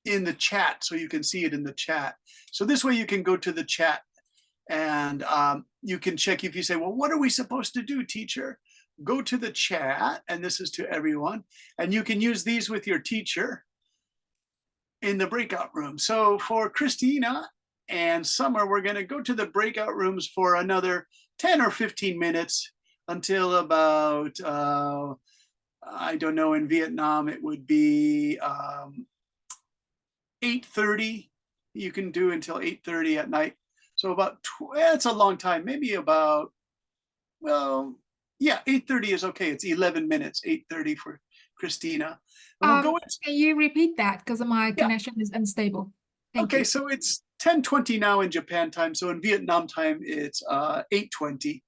Speaker 1: in the chat so you can see it in the chat. So this way you can go to the chat and you can check if you say, well, what are we supposed to do, teacher? Go to the chat, and this is to everyone, and you can use these with your teacher in the breakout room. So for Christina and Summer, we're going to go to the breakout rooms for another 10 or 15 minutes until about, I don't know, in Vietnam, it would be 8:30. You can do until 8:30 at night. So about, it's a long time, maybe about, well, yeah, 8:30 is okay. It's 11 minutes, 8:30 for Christina. And we'll go into,
Speaker 9: Can you repeat that? Because my connection is unstable. Thank
Speaker 1: okay,
Speaker 9: you.
Speaker 1: so it's 10:20 now in Japan time. So in Vietnam time, it's 8:20.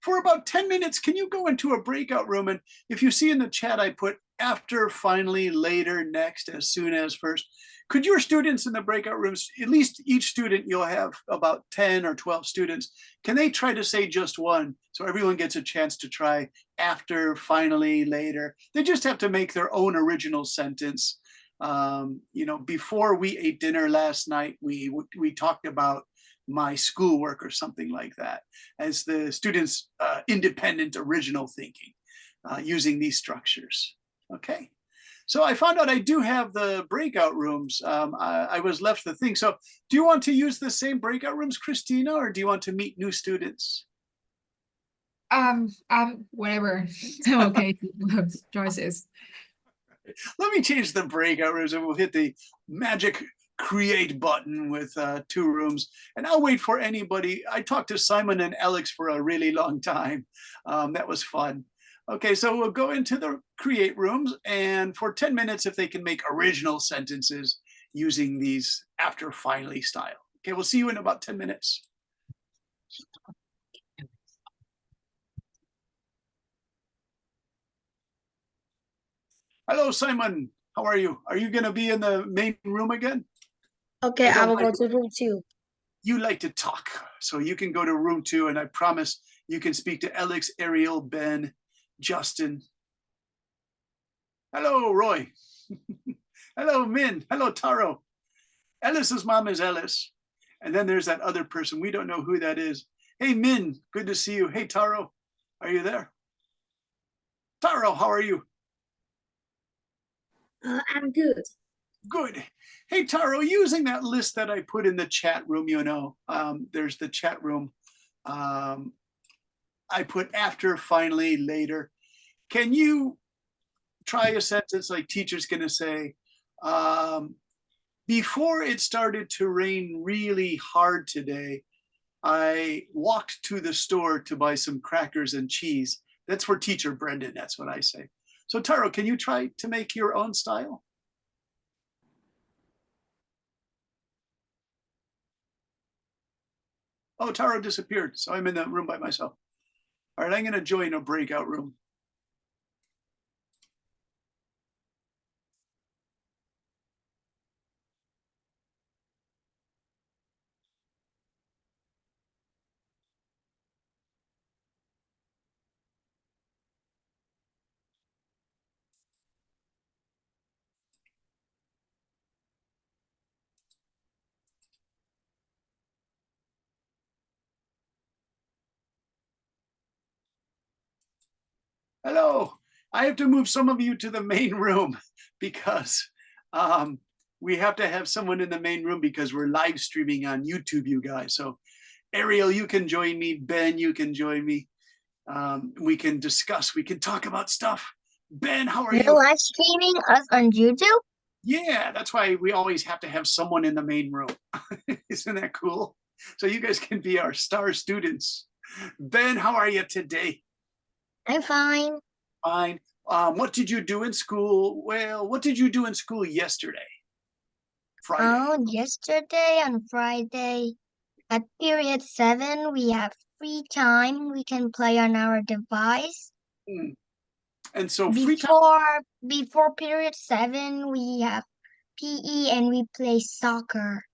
Speaker 1: For about 10 minutes, can you go into a breakout room? And if you see in the chat, I put after, finally, later, next, as soon as, first. Could your students in the breakout rooms, at least each student, you'll have about 10 or 12 students, can they try to say just one? So everyone gets a chance to try after, finally, later. They just have to make their own original sentence. You know, before we ate dinner last night, we talked about my schoolwork or something like that, as the students' independent original thinking using these structures. Okay. So I found out I do have the breakout rooms. I was left the thing. So do you want to use the same breakout rooms, Christina, or do you want to meet new students?
Speaker 9: Whatever. I'm okay with those choices.
Speaker 1: Let me change the breakout rooms and we'll hit the magic create button with 2 rooms. And I'll wait for anybody. I talked to Simon and Alex for a really long time. That was fun. Okay, so we'll go into the create rooms, and for 10 minutes, if they can make original sentences using these after, finally style. Okay, we'll see you in about 10 minutes. Hello, Simon. How are you? Are you going to be in the main room again?
Speaker 4: Okay, I will go to room 2.
Speaker 1: You like to talk, so you can go to room 2, and I promise you can speak to Alex, Ariel, Ben, Justin. Hello, Roy. Hello, Min. Hello, Taro. Ellis's mom is Ellis. And then there's that other person. We don't know who that is. Hey, Min, good to see you. Hey, Taro, are you there? Taro, how are you?
Speaker 2: I'm good.
Speaker 1: Good. Hey, Taro, using that list that I put in the chat room, you know, there's the chat room. I put after, finally, later. Can you try a sentence like teacher's gonna say, before it started to rain really hard today, I walked to the store to buy some crackers and cheese. That's for teacher Brendan, that's what I say. So Taro, can you try to make your own style? Oh, Taro disappeared, so I'm in the room by myself. All right, I'm gonna join a breakout room. Hello, I have to move some of you to the main room because we have to have someone in the main room because we're live streaming on YouTube, you guys. So Ariel, you can join me. Ben, you can join me. We can discuss, we can talk about stuff. Ben, how are you?
Speaker 2: You're live streaming us on YouTube?
Speaker 1: Yeah, that's why we always have to have someone in the main room. Isn't that cool? So you guys can be our star students. Ben, how are you today?
Speaker 2: I'm fine.
Speaker 1: Fine. What did you do in school? Well, what did you do in school yesterday? Friday.
Speaker 2: Oh, yesterday on Friday, At period 7, we have free time. We can play on our device.
Speaker 1: Hmm. And so free time.
Speaker 2: Before period 7, we have PE and we play soccer.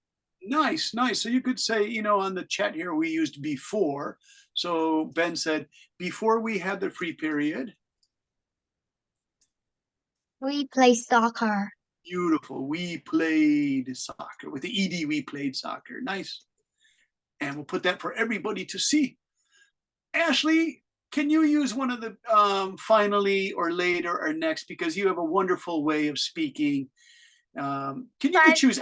Speaker 1: Nice, nice. So you could say, you know, on the chat here, we used before. So Ben said, before we had the free period.
Speaker 2: We play soccer.
Speaker 1: Beautiful. We played soccer. With the ED, we played soccer. Nice. And we'll put that for everybody to see. Ashley, can you use one of the finally or later or next, because you have a wonderful way of speaking. Can you choose?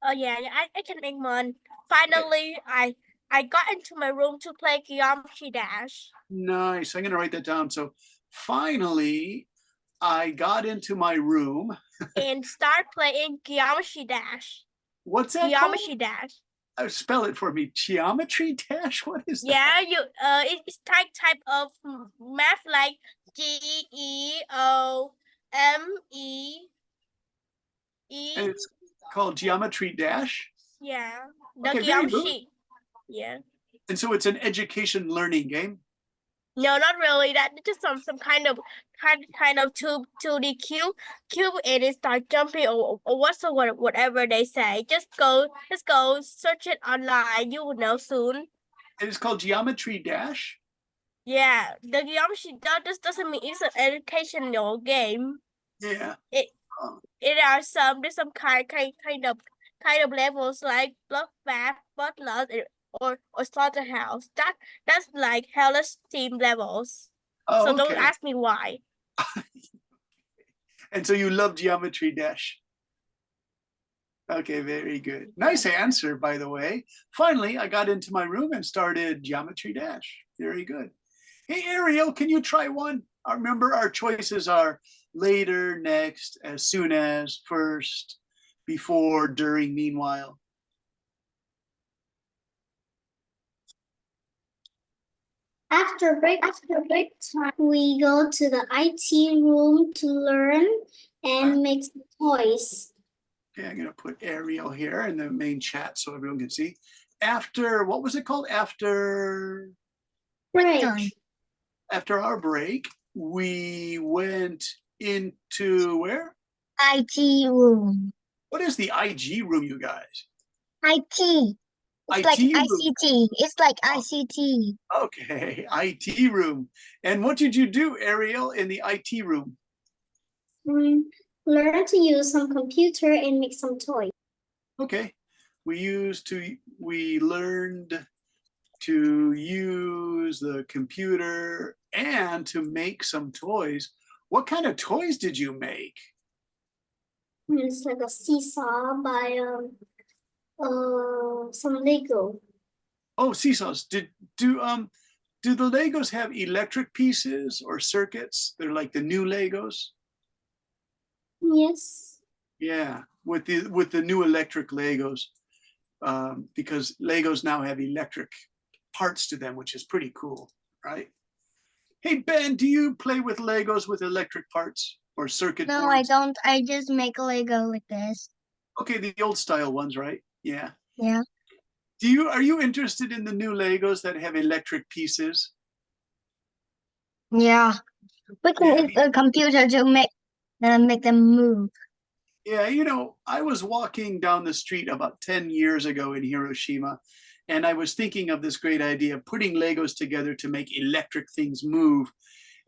Speaker 4: Oh yeah, I can make one. Finally, I got into my room to play Geometry Dash.
Speaker 1: Nice. I'm going to write that down. So finally, I got into my room.
Speaker 4: And start playing Geometry Dash.
Speaker 1: What's that
Speaker 4: Geometry
Speaker 1: called?
Speaker 4: Dash.
Speaker 1: Spell it for me. Geometry Dash? What is that?
Speaker 4: Yeah, it's type of math like GEOME.
Speaker 1: And it's called Geometry Dash?
Speaker 4: Yeah, the
Speaker 1: Okay, very good.
Speaker 4: geometry. Yeah.
Speaker 1: And so it's an education learning game?
Speaker 4: No, not really. That just some kind of 2D cube, and it start jumping or whatever they say. Just go search it online. You will know soon.
Speaker 1: And it's called Geometry Dash?
Speaker 4: Yeah, the geometry that doesn't mean it's an educational game.
Speaker 1: Yeah.
Speaker 4: There's some kind of levels like Blockbath, Butler, or Slaughterhouse. That's like Hellish Team levels.
Speaker 1: Oh,
Speaker 4: So don't
Speaker 1: okay.
Speaker 4: ask me why.
Speaker 1: And so you love Geometry Dash? Okay, very good. Nice answer, by the way. Finally, I got into my room and started Geometry Dash. Very good. Hey, Ariel, can you try one? Remember, our choices are later, next, as soon as, first, before, during, meanwhile.
Speaker 2: After break time, we go to the IT room to learn and make some toys.
Speaker 1: Okay, I'm gonna put Ariel here in the main chat so everyone can see. After, what was it called? After
Speaker 2: Break.
Speaker 1: After our break, we went into where?
Speaker 2: IT room.
Speaker 1: What is the IG room, you guys?
Speaker 2: IT. It's like
Speaker 1: IT room.
Speaker 2: ICT. It's like ICT.
Speaker 1: Okay, IT room. And what did you do, Ariel, in the IT room?
Speaker 2: Learn to use some computer and make some toys.
Speaker 1: Okay, we learned to use the computer and to make some toys. What kind of toys did you make?
Speaker 2: It's like a seesaw by some Lego.
Speaker 1: Oh, seesaws. Do the Legos have electric pieces or circuits? They're like the new Legos.
Speaker 2: Yes.
Speaker 1: Yeah, with the new electric Legos, because Legos now have electric parts to them, which is pretty cool, right? Hey Ben, do you play with Legos with electric parts or circuit boards?
Speaker 2: No, I don't. I just make a Lego like this.
Speaker 1: Okay, the old style ones, right? Yeah.
Speaker 2: Yeah.
Speaker 1: Are you interested in the new Legos that have electric pieces?
Speaker 2: Yeah. We can use a computer to make them move.
Speaker 1: Yeah, you know, I was walking down the street about 10 years ago in Hiroshima, and I was thinking of this great idea of putting Legos together to make electric things move.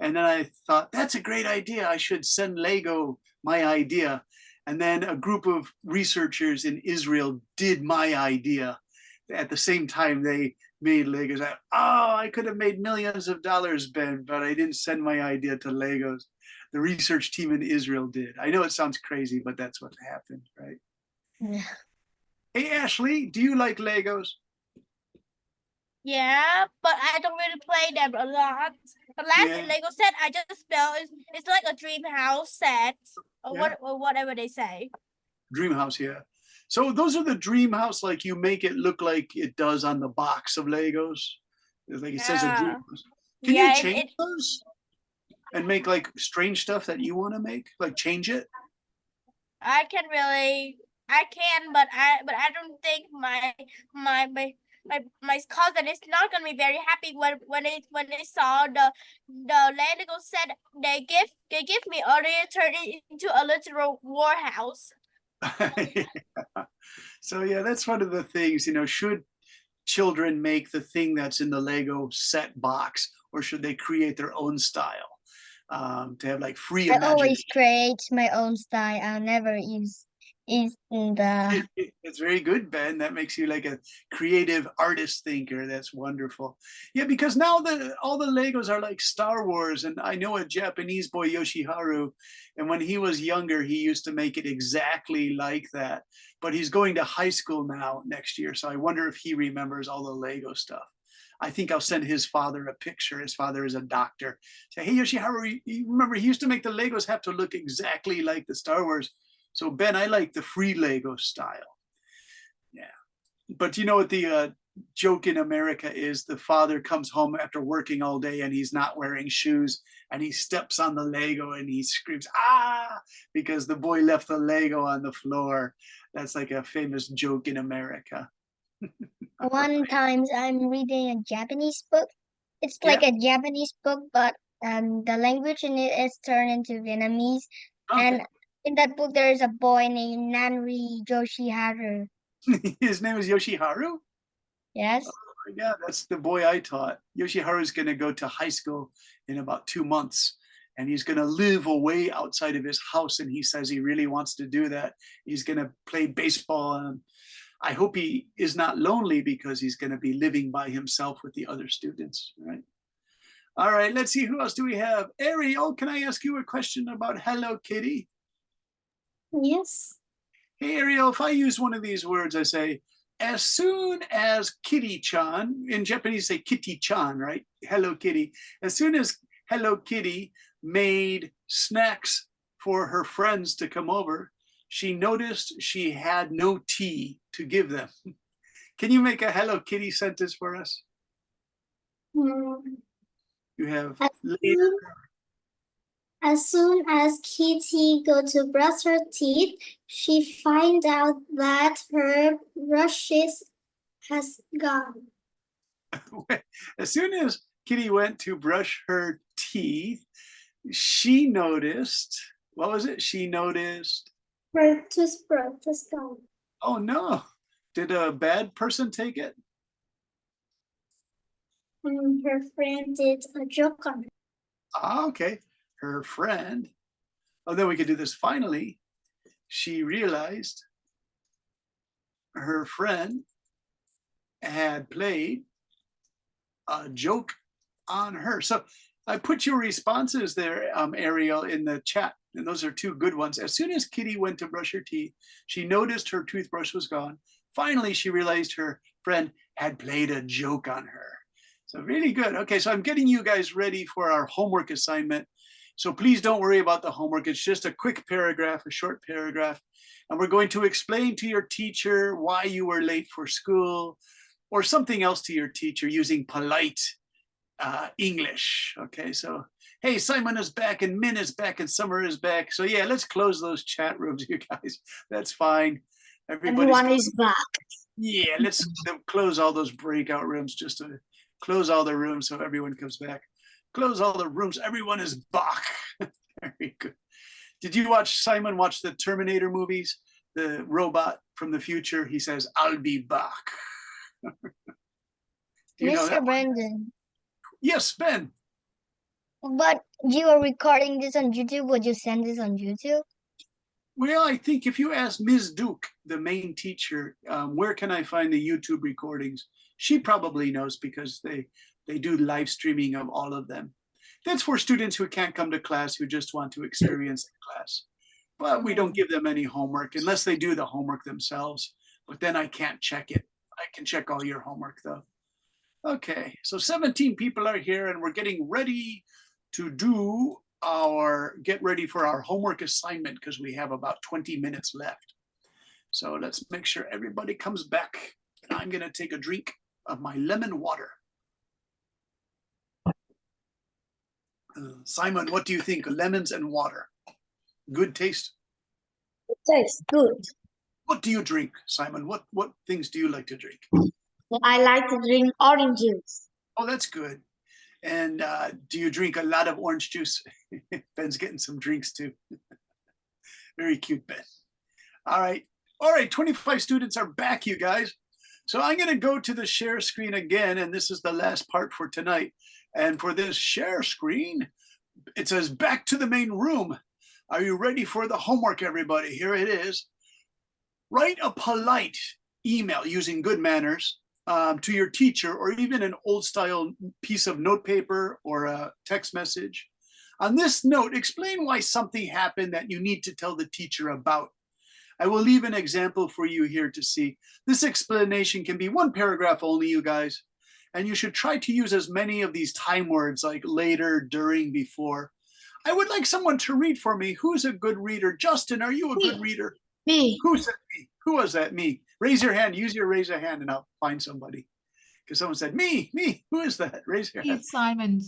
Speaker 1: And then I thought, that's a great idea. I should send Lego my idea. And then a group of researchers in Israel did my idea. At the same time, they made Legos. I could have made millions of dollars, Ben, but I didn't send my idea to Legos. The research team in Israel did. I know it sounds crazy, but that's what happened, right?
Speaker 2: Yeah.
Speaker 1: Hey, Ashley, do you like Legos?
Speaker 4: Yeah, but I don't really play them a lot. The last Lego set I just built it's like a dream house set or whatever they say.
Speaker 1: Dream house, yeah. So those are the dream house, like you make it look like it does on the box of Legos. Like it says a dream house. Can you change those? And make like strange stuff that you want to make? Like change it?
Speaker 4: I can, but I don't think my cousin is not gonna be very happy when they saw the Lego set they give me earlier turned it into a literal warehouse.
Speaker 1: So yeah, that's one of the things, should children make the thing that's in the Lego set box, or should they create their own style? To have like free
Speaker 2: I
Speaker 1: imagination.
Speaker 2: always create my own style. I'll never use the
Speaker 1: It's very good, Ben. That makes you like a creative artist thinker. That's wonderful. Yeah, because now all the Legos are like Star Wars, and I know a Japanese boy, Yoshiharu, and when he was younger, he used to make it exactly like that. But he's going to high school now next year, so I wonder if he remembers all the Lego stuff. I think I'll send his father a picture. His father is a doctor. Say, hey, Yoshiharu, you remember he used to make the Legos have to look exactly like the Star Wars. So Ben, I like the free Lego style. Yeah. But you know what the joke in America is? The father comes home after working all day and he's not wearing shoes and he steps on the Lego and he screams, ah, because the boy left the Lego on the floor. That's like a famous joke in America.
Speaker 2: one times I'm reading a Japanese book. It's like a Japanese book, but the language in it is turned into Vietnamese.
Speaker 1: Okay.
Speaker 2: And in that book, there is a boy named Nanri Yoshiharu.
Speaker 1: His name is Yoshiharu?
Speaker 2: Yes.
Speaker 1: Oh, yeah, that's the boy I taught. Yoshiharu is going to go to high school in about 2 months, and he's going to live away outside of his house. And he says he really wants to do that. He's going to play baseball. And I hope he is not lonely because he's going to be living by himself with the other students, right? All right, let's see. Who else do we have? Ariel, can I ask you a question about Hello Kitty?
Speaker 2: Yes.
Speaker 1: Hey, Ariel, if I use one of these words, I say, as soon as Kitty-chan, in Japanese say Kitty-chan, right? Hello Kitty. As soon as Hello Kitty made snacks for her friends to come over, she noticed she had no tea to give them. Can you make a Hello Kitty sentence for us? You have later.
Speaker 2: As soon as Kitty go to brush her teeth, she find out that her brushes has gone.
Speaker 1: As soon as Kitty went to brush her teeth, she noticed, what was it? She noticed
Speaker 2: Her toothbrush is gone.
Speaker 1: Oh no, did a bad person take it?
Speaker 2: Her friend did a joke on her.
Speaker 1: Ah, okay, her friend. Oh, then we could do this. Finally, she realized her friend had played a joke on her. So I put your responses there, Ariel, in the chat, and those are 2 good ones. As soon as Kitty went to brush her teeth, she noticed her toothbrush was gone. Finally, she realized her friend had played a joke on her. So really good. Okay, so I'm getting you guys ready for our homework assignment. So please don't worry about the homework. It's just a quick paragraph, a short paragraph. And we're going to explain to your teacher why you were late for school or something else to your teacher using polite English. Okay, so hey, Simon is back and Min is back and Summer is back. So yeah, let's close those chat rooms, you guys. That's fine.
Speaker 2: Everyone is back.
Speaker 1: Yeah, let's close all those breakout rooms just to close all the rooms so everyone comes back. Close all the rooms. Everyone is back. Very good. Did you Simon watch the Terminator movies? The robot from the future, he says, I'll be back.
Speaker 2: Mr. Brandon.
Speaker 1: Yes, Ben.
Speaker 2: But you are recording this on YouTube. Would you send this on YouTube?
Speaker 1: Well, I think if you ask Ms. Duke, the main teacher, where can I find the YouTube recordings? She probably knows because they do live streaming of all of them. That's for students who can't come to class, who just want to experience the class. But we don't give them any homework unless they do the homework themselves. But then I can't check it. I can check all your homework though. Okay, so 17 people are here and we're getting ready to get ready for our homework assignment because we have about 20 minutes left. So let's make sure everybody comes back. I'm gonna take a drink of my lemon water. Simon, what do you think? Lemons and water. Good taste?
Speaker 2: It tastes good.
Speaker 1: What do you drink, Simon? What things do you like to drink?
Speaker 3: I like to drink orange juice.
Speaker 1: Oh, that's good. And do you drink a lot of orange juice? Ben's getting some drinks too. Very cute, Ben. All right. All right, 25 students are back, you guys. So I'm going to go to the share screen again, and this is the last part for tonight. And for this share screen, it says back to the main room. Are you ready for the homework, everybody? Here it is. Write a polite email using good manners to your teacher, or even an old style piece of notepaper or a text message. On this note, explain why something happened that you need to tell the teacher about. I will leave an example for you here to see. This explanation can be one paragraph only, you guys, and you should try to use as many of these time words like later, during, before. I would like someone to read for me. Who's a good reader? Justin, are you a good reader?
Speaker 3: Me.
Speaker 1: Who said me? Who was that? Me. Raise your hand. Use your raise a hand and I'll find somebody. Because someone said, me. Who is that? Raise your hand.
Speaker 9: It's Simon.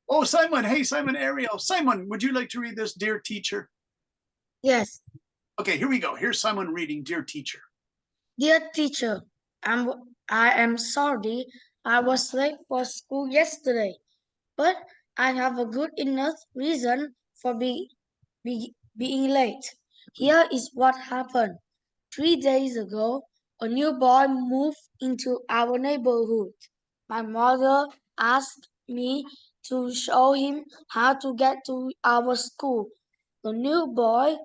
Speaker 1: Oh, Simon. Hey, Simon Ariel. Simon, would you like to read this, dear teacher?
Speaker 3: Yes.
Speaker 1: Okay, here we go. Here's Simon reading, dear teacher.
Speaker 3: Dear teacher, I am sorry I was late for school yesterday, but I have a good enough reason for being late. Here is what happened. 3 days ago, a new boy moved into our neighborhood. My mother asked me to show him how to get to our school. The new boy,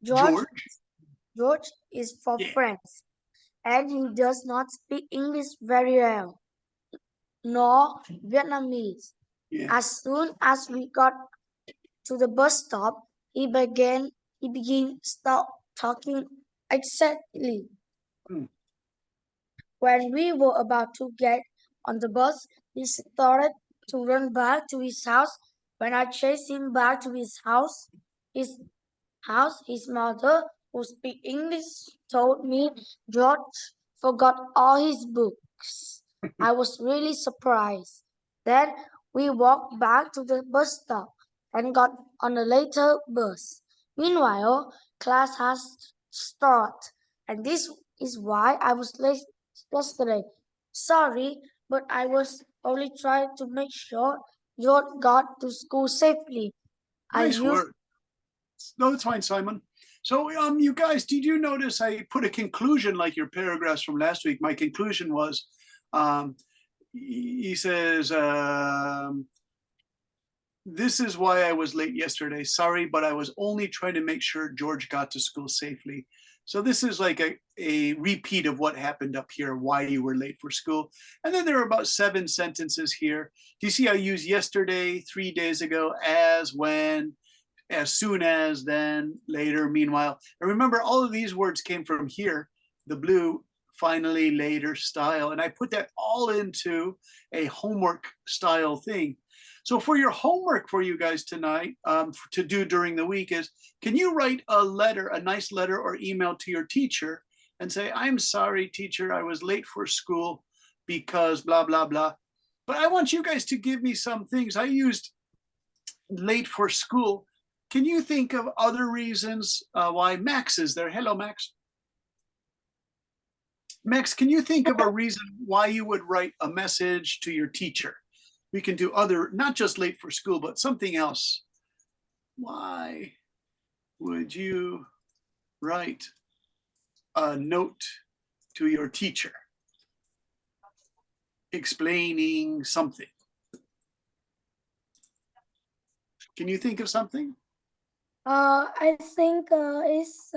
Speaker 3: George is from
Speaker 1: Yeah.
Speaker 3: France, and he does not speak English very well, nor Vietnamese.
Speaker 1: Yeah.
Speaker 3: As soon as we got to the bus stop, he began start talking excitedly.
Speaker 1: Hmm.
Speaker 3: When we were about to get on the bus, he started to run back to his house. When I chased him back to his house, his mother, who speaks English, told me George forgot all his books. I was really surprised. Then we walked back to the bus stop and got on a later bus. Meanwhile, class has started, and this is why I was late yesterday. Sorry, but I was only trying to make sure George got to school safely.
Speaker 1: Nice work. No, it's fine, Simon. So, you guys, did you notice I put a conclusion like your paragraphs from last week? My conclusion was, he says, this is why I was late yesterday. Sorry, but I was only trying to make sure George got to school safely. So this is like a repeat of what happened up here, why you were late for school. And then there are about 7 sentences here. Do you see I use yesterday, 3 days ago, as, when, as soon as, then, later, meanwhile. And remember, all of these words came from here, the blue, finally, later style. And I put that all into a homework style thing. So for your homework for you guys tonight to do during the week is, can you write a letter, a nice letter or email to your teacher and say, I'm sorry, teacher, I was late for school because blah, blah, blah. But I want you guys to give me some things. I used late for school. Can you think of other reasons why Max is there? Hello, Max. Max, can you think of a reason why you would write a message to your teacher? We can do other, not just late for school, but something else. Why would you write a note to your teacher explaining something? Can you think of something?
Speaker 3: I think it's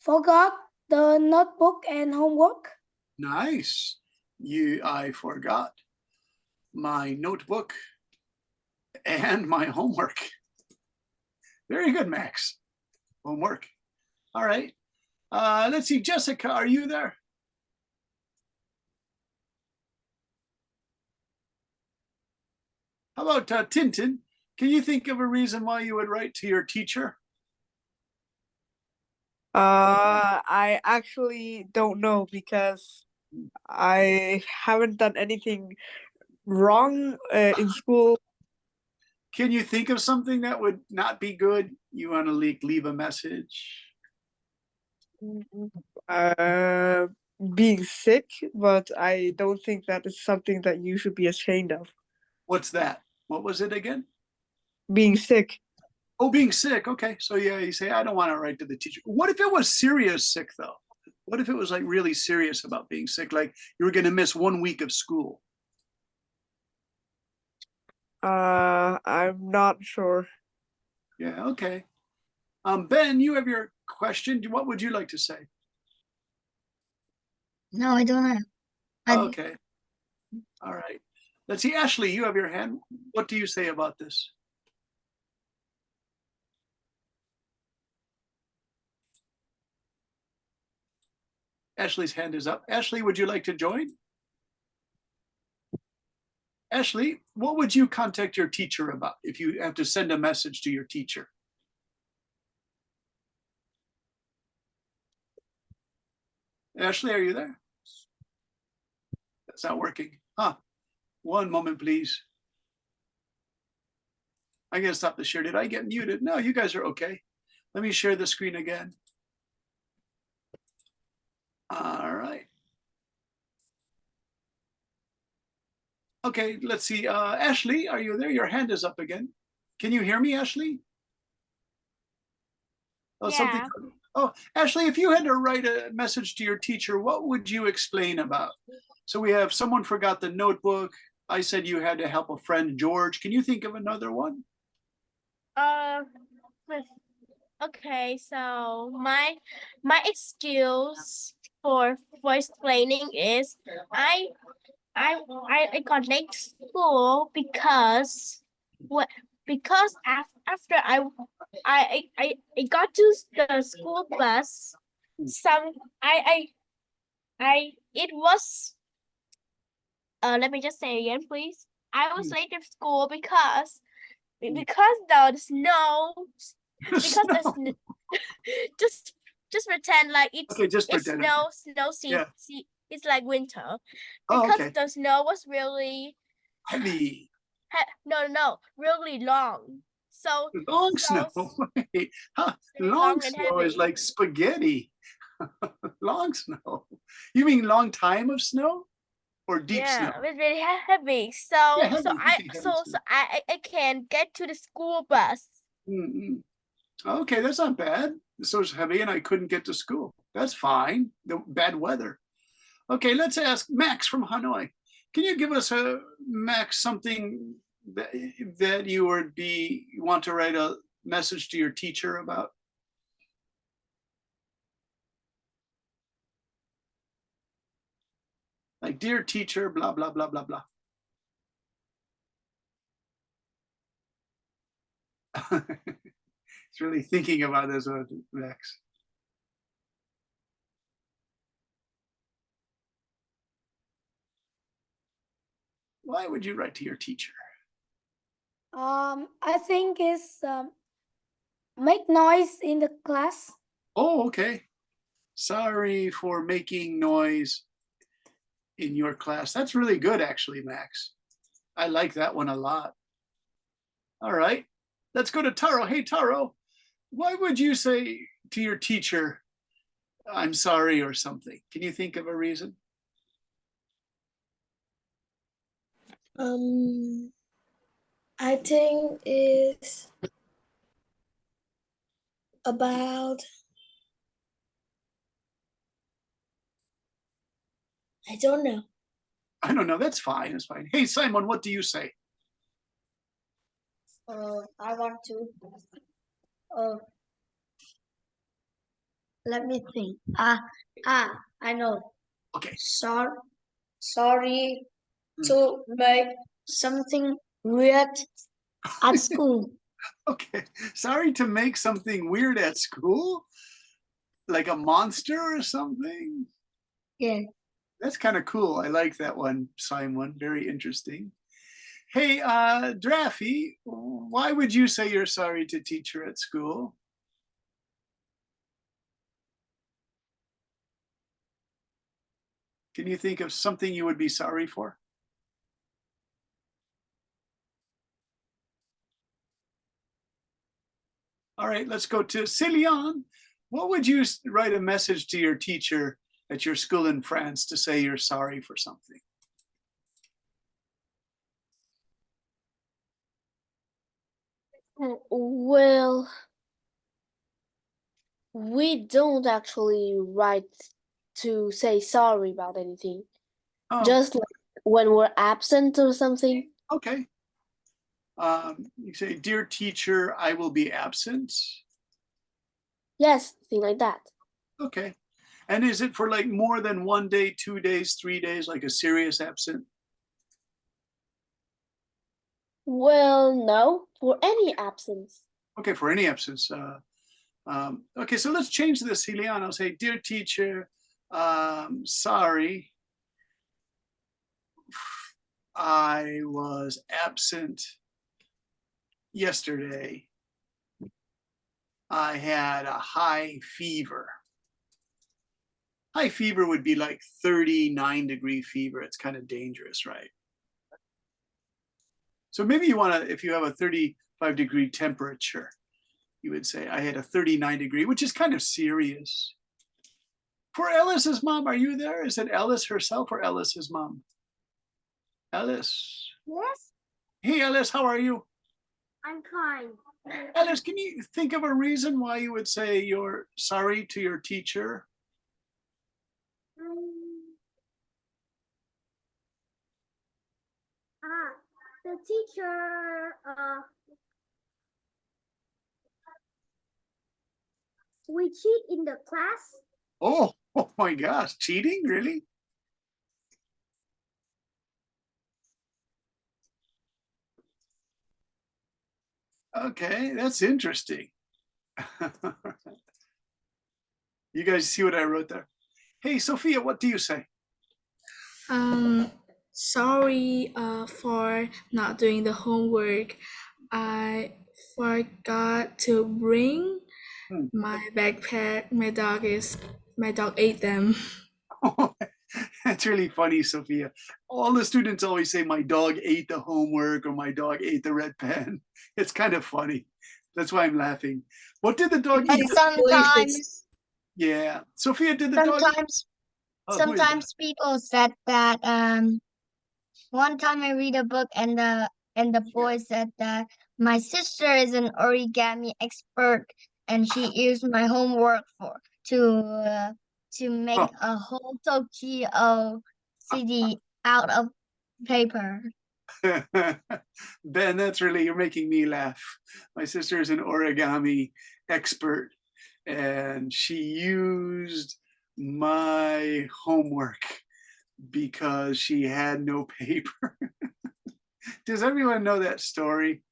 Speaker 3: forgot the notebook and homework.
Speaker 1: Nice. I forgot my notebook and my homework. Very good, Max. Homework. All right. Let's see, Jessica, are you there? How about Tintin? Can you think of a reason why you would write to your teacher?
Speaker 12: I actually don't know because I haven't done anything wrong in school.
Speaker 1: Can you think of something that would not be good? You want to leave a message?
Speaker 12: being sick, but I don't think that is something that you should be ashamed of.
Speaker 1: What's that? What was it again?
Speaker 12: Being sick.
Speaker 1: Oh, being sick. Okay. So yeah, you say, I don't want to write to the teacher. What if it was serious sick though? What if it was like really serious about being sick? Like you were going to miss 1 week of school.
Speaker 12: I'm not sure.
Speaker 1: Yeah. Okay. Ben, you have your question. What would you like to say?
Speaker 2: No, I don't have.
Speaker 1: Okay. All right. Let's see. Ashley, you have your hand. What do you say about this? Ashley's hand is up. Ashley, would you like to join? Ashley, what would you contact your teacher about if you have to send a message to your teacher? Ashley, are you there? That's not working. Huh. One moment, please. I'm going to stop the share. Did I get muted? No, you guys are okay. Let me share the screen again. All right. Okay, let's see. Ashley, are you there? Your hand is up again. Can you hear me, Ashley? Oh, something.
Speaker 4: Yeah.
Speaker 1: Oh, Ashley, if you had to write a message to your teacher, what would you explain about? So we have someone forgot the notebook. I said you had to help a friend, George. Can you think of another one?
Speaker 4: Okay, so my excuse for explaining is I got late to school because after I got to the school bus, it was let me just say again, please. I was late to school because the snow because the
Speaker 1: No.
Speaker 4: just pretend like it's
Speaker 1: Okay, just
Speaker 4: it's
Speaker 1: pretend.
Speaker 4: snow
Speaker 1: Yeah.
Speaker 4: it's like winter
Speaker 1: Oh,
Speaker 4: because
Speaker 1: okay.
Speaker 4: the snow was really
Speaker 1: Heavy.
Speaker 4: no really long. So
Speaker 1: Long
Speaker 4: so
Speaker 1: snow. Wait, huh?
Speaker 4: really
Speaker 1: Long
Speaker 4: long and
Speaker 1: snow is
Speaker 4: heavy.
Speaker 1: like spaghetti. Long snow. You mean long time of snow or deep snow?
Speaker 4: Yeah, it's really heavy.
Speaker 1: Yeah,
Speaker 4: So
Speaker 1: heavy. Okay, heavy snow.
Speaker 4: I can get to the school bus.
Speaker 1: Mm-mm. Okay, that's not bad. So it's heavy and I couldn't get to school. That's fine. The bad weather. Okay, let's ask Max from Hanoi. Can you give us Max, something that you want to write a message to your teacher about? Like, dear teacher, blah, blah, blah, blah, blah. It's really thinking about this one, Max. Why would you write to your teacher?
Speaker 3: I think it's make noise in the class.
Speaker 1: Oh, okay. Sorry for making noise in your class. That's really good, actually, Max. I like that one a lot. All right, let's go to Taro. Hey, Taro, why would you say to your teacher, I'm sorry or something? Can you think of a reason?
Speaker 3: I think it's about, I don't know.
Speaker 1: I don't know. That's fine. It's fine. Hey, Simon, what do you say?
Speaker 2: I want to. Let me think. I know.
Speaker 1: Okay.
Speaker 2: Sorry to make something weird at school.
Speaker 1: Okay. Sorry to make something weird at school? Like a monster or something?
Speaker 2: Yeah.
Speaker 1: That's kind of cool. I like that one, Simon. Very interesting. Hey, Draffy, why would you say you're sorry to teacher at school? Can you think of something you would be sorry for? All right, let's go to Celian. What would you write a message to your teacher at your school in France to say you're sorry for something?
Speaker 11: Well, we don't actually write to say sorry about anything.
Speaker 1: Oh,
Speaker 11: Just like when we're absent or something.
Speaker 1: okay. You say, dear teacher, I will be absent.
Speaker 11: Yes, thing like that.
Speaker 1: Okay. And is it for like more than 1 day, 2 days, 3 days, like a serious absent?
Speaker 11: Well, no, for any absence.
Speaker 1: Okay, for any absence. Okay, so let's change this, Helian. I'll say, dear teacher, sorry, I was absent yesterday. I had a high fever. High fever would be like 39-degree fever. It's kind of dangerous, right? So maybe you want to, if you have a 35-degree temperature, you would say, I had a 39-degree, which is kind of serious. For Ellis's mom, are you there? Is it Ellis herself or Ellis's mom? Ellis.
Speaker 2: Yes,
Speaker 1: Hey, Ellis, how are you?
Speaker 2: I'm fine.
Speaker 1: Ellis, can you think of a reason why you would say you're sorry to your teacher?
Speaker 2: The teacher, we cheat in the class.
Speaker 1: Oh my gosh, cheating, really? Okay, that's interesting. You guys see what I wrote there? Hey, Sophia, what do you say?
Speaker 5: Sorry for not doing the homework. I forgot to bring my backpack. My dog ate them.
Speaker 1: That's really funny, Sophia. All the students always say my dog ate the homework or my dog ate the red pen. It's kind of funny. That's why I'm laughing. What did the dog
Speaker 2: But
Speaker 1: eat?
Speaker 2: sometimes,
Speaker 1: Yeah. Sophia, did the dog eat? Oh, who is that?
Speaker 2: sometimes people said that. One time I read a book and the boy said that my sister is an origami expert and she used my homework to make a whole Tokyo city out of paper.
Speaker 1: Ben, that's really, you're making me laugh. My sister is an origami expert and she used my homework because she had no paper. Does everyone know that story?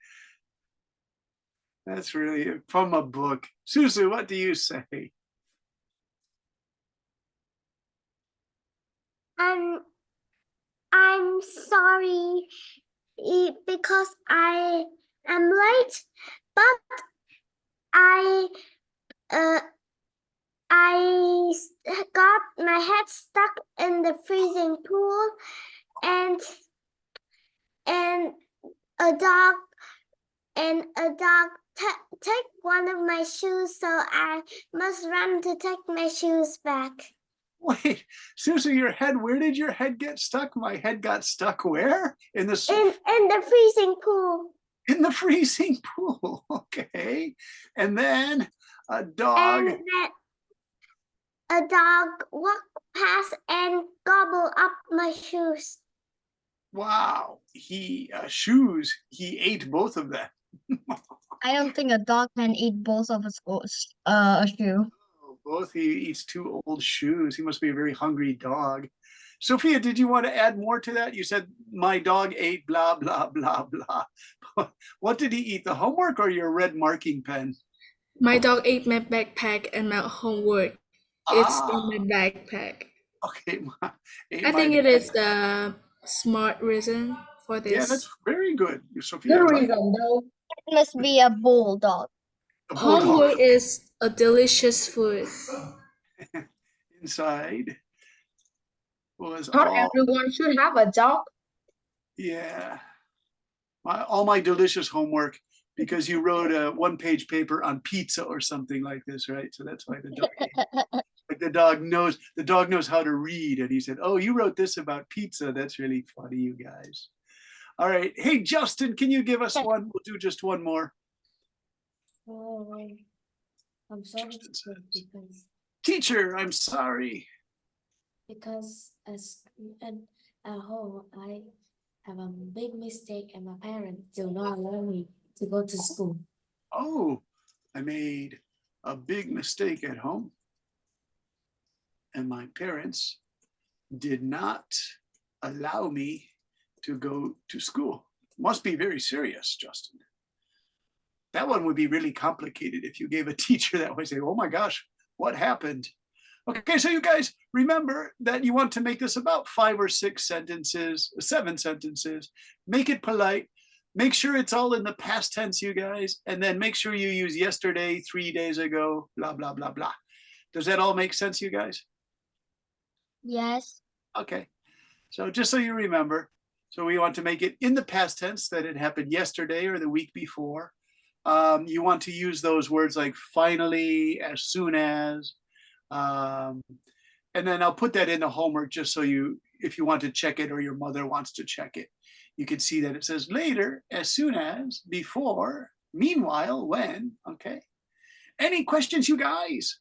Speaker 1: That's really from a book. Susu, what do you say?
Speaker 2: I'm sorry because I am late, but I got my head stuck in the freezing pool and a dog take one of my shoes, so I must run to take my shoes back.
Speaker 1: Wait, Susu, your head, where did your head get stuck? My head got stuck where? In the
Speaker 2: freezing pool.
Speaker 1: In the freezing pool, okay. And then a dog.
Speaker 2: And then a dog walked past and gobbled up my shoes.
Speaker 1: Wow, shoes, he ate both of them.
Speaker 2: I don't think a dog can eat both of a shoe.
Speaker 1: Both, he eats 2 old shoes. He must be a very hungry dog. Sophia, did you want to add more to that? You said my dog ate blah, blah, blah, blah. What did he eat, the homework or your red marking pen?
Speaker 5: My dog ate my backpack and my homework. It's in my backpack.
Speaker 1: Okay.
Speaker 5: I think it is the smart reason for this.
Speaker 1: Yeah, that's very good, Sophia.
Speaker 2: Good reason, though. It must be a bulldog.
Speaker 5: Homework is a delicious food.
Speaker 1: Inside was
Speaker 6: Not everyone should have a dog.
Speaker 1: Yeah. All my delicious homework, because you wrote a 1-page paper on pizza or something like this, right? So that's why the dog ate. Like the dog knows how to read, and he said, "Oh, you wrote this about pizza. That's really funny, you guys." All right. Hey, Justin, can you give us one? We'll do just one more.
Speaker 7: Oh, I'm sorry
Speaker 1: Justin says,
Speaker 7: because
Speaker 1: "Teacher, I'm sorry."
Speaker 7: as and at home I have a big mistake and my parents do not allow me to go to school.
Speaker 1: Oh, I made a big mistake at home, and my parents did not allow me to go to school. Must be very serious, Justin. That one would be really complicated if you gave a teacher that would say, "Oh my gosh, what happened?" Okay, so you guys remember that you want to make this about 5 or 6 sentences, 7 sentences. Make it polite. Make sure it's all in the past tense, you guys, and then make sure you use yesterday, 3 days ago, blah, blah, blah, blah. Does that all make sense, you guys?
Speaker 2: Yes.
Speaker 1: Okay, so just so you remember, so we want to make it in the past tense that it happened yesterday or the week before. You want to use those words like finally, as soon as, and then I'll put that in the homework just so you, if you want to check it or your mother wants to check it, you can see that it says later, as soon as, before, meanwhile, when, okay? Any questions, you guys?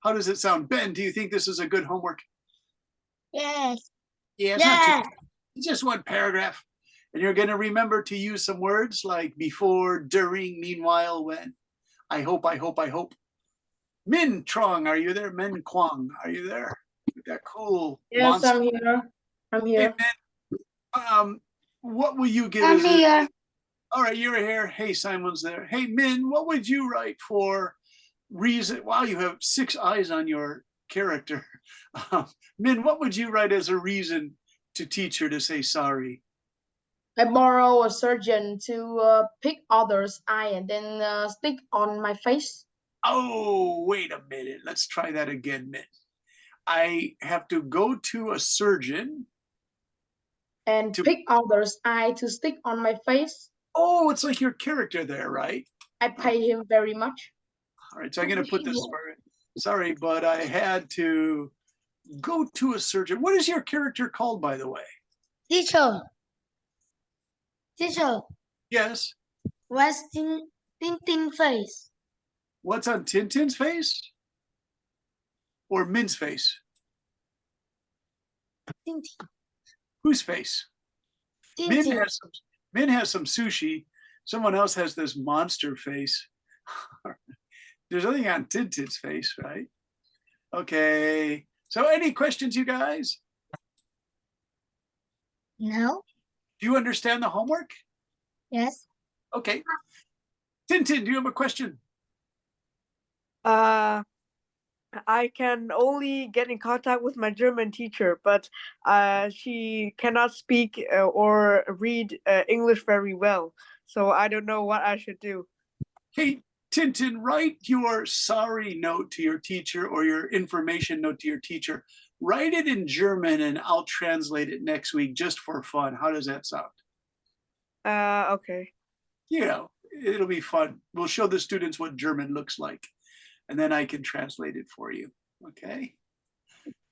Speaker 1: How does it sound? Ben, do you think this is a good homework?
Speaker 2: Yes.
Speaker 1: Yeah, it's not too, it's just one paragraph. And you're gonna remember to use some words like before, during, meanwhile, when. I hope, I hope, I hope. Min Trong, are you there? Min Kwang, are you there? With that cool
Speaker 6: Yes,
Speaker 1: monster.
Speaker 6: I'm here. I'm here.
Speaker 1: Hey, Min, what will you give
Speaker 3: I'm
Speaker 1: as a,
Speaker 3: here.
Speaker 1: all right, you're here. Hey, Simon's there. Hey, Min, what would you write for reason? Wow, you have 6 eyes on your character. Min, what would you write as a reason to teacher to say sorry?
Speaker 6: I borrow a surgeon to pick others' eye and then stick on my face.
Speaker 1: Oh, wait a minute. Let's try that again, Min. I have to go to a surgeon
Speaker 6: And
Speaker 1: to
Speaker 6: pick others' eye to stick on my face.
Speaker 1: Oh, it's like your character there, right?
Speaker 6: I pay him very much.
Speaker 1: All right, so I'm going to put this, sorry, but I had to go to a surgeon. What is your character called, by the way?
Speaker 3: Teacher. Teacher,
Speaker 1: Yes.
Speaker 3: what's Tintin face?
Speaker 1: What's on Tintin's face? Or Min's face?
Speaker 3: Tintin.
Speaker 1: Whose face?
Speaker 3: Tintin.
Speaker 1: Min has some sushi. Someone else has this monster face. There's nothing on Tintin's face, right? Okay. So any questions, you guys?
Speaker 2: No.
Speaker 1: Do you understand the homework?
Speaker 2: Yes.
Speaker 1: Okay. Tintin, do you have a question?
Speaker 12: I can only get in contact with my German teacher, but she cannot speak or read English very well. So I don't know what I should do.
Speaker 1: Hey, Tintin, write your sorry note to your teacher or your information note to your teacher. Write it in German and I'll translate it next week just for fun. How does that sound?
Speaker 12: Okay.
Speaker 1: You know, it'll be fun. We'll show the students what German looks like, and then I can translate it for you. Okay.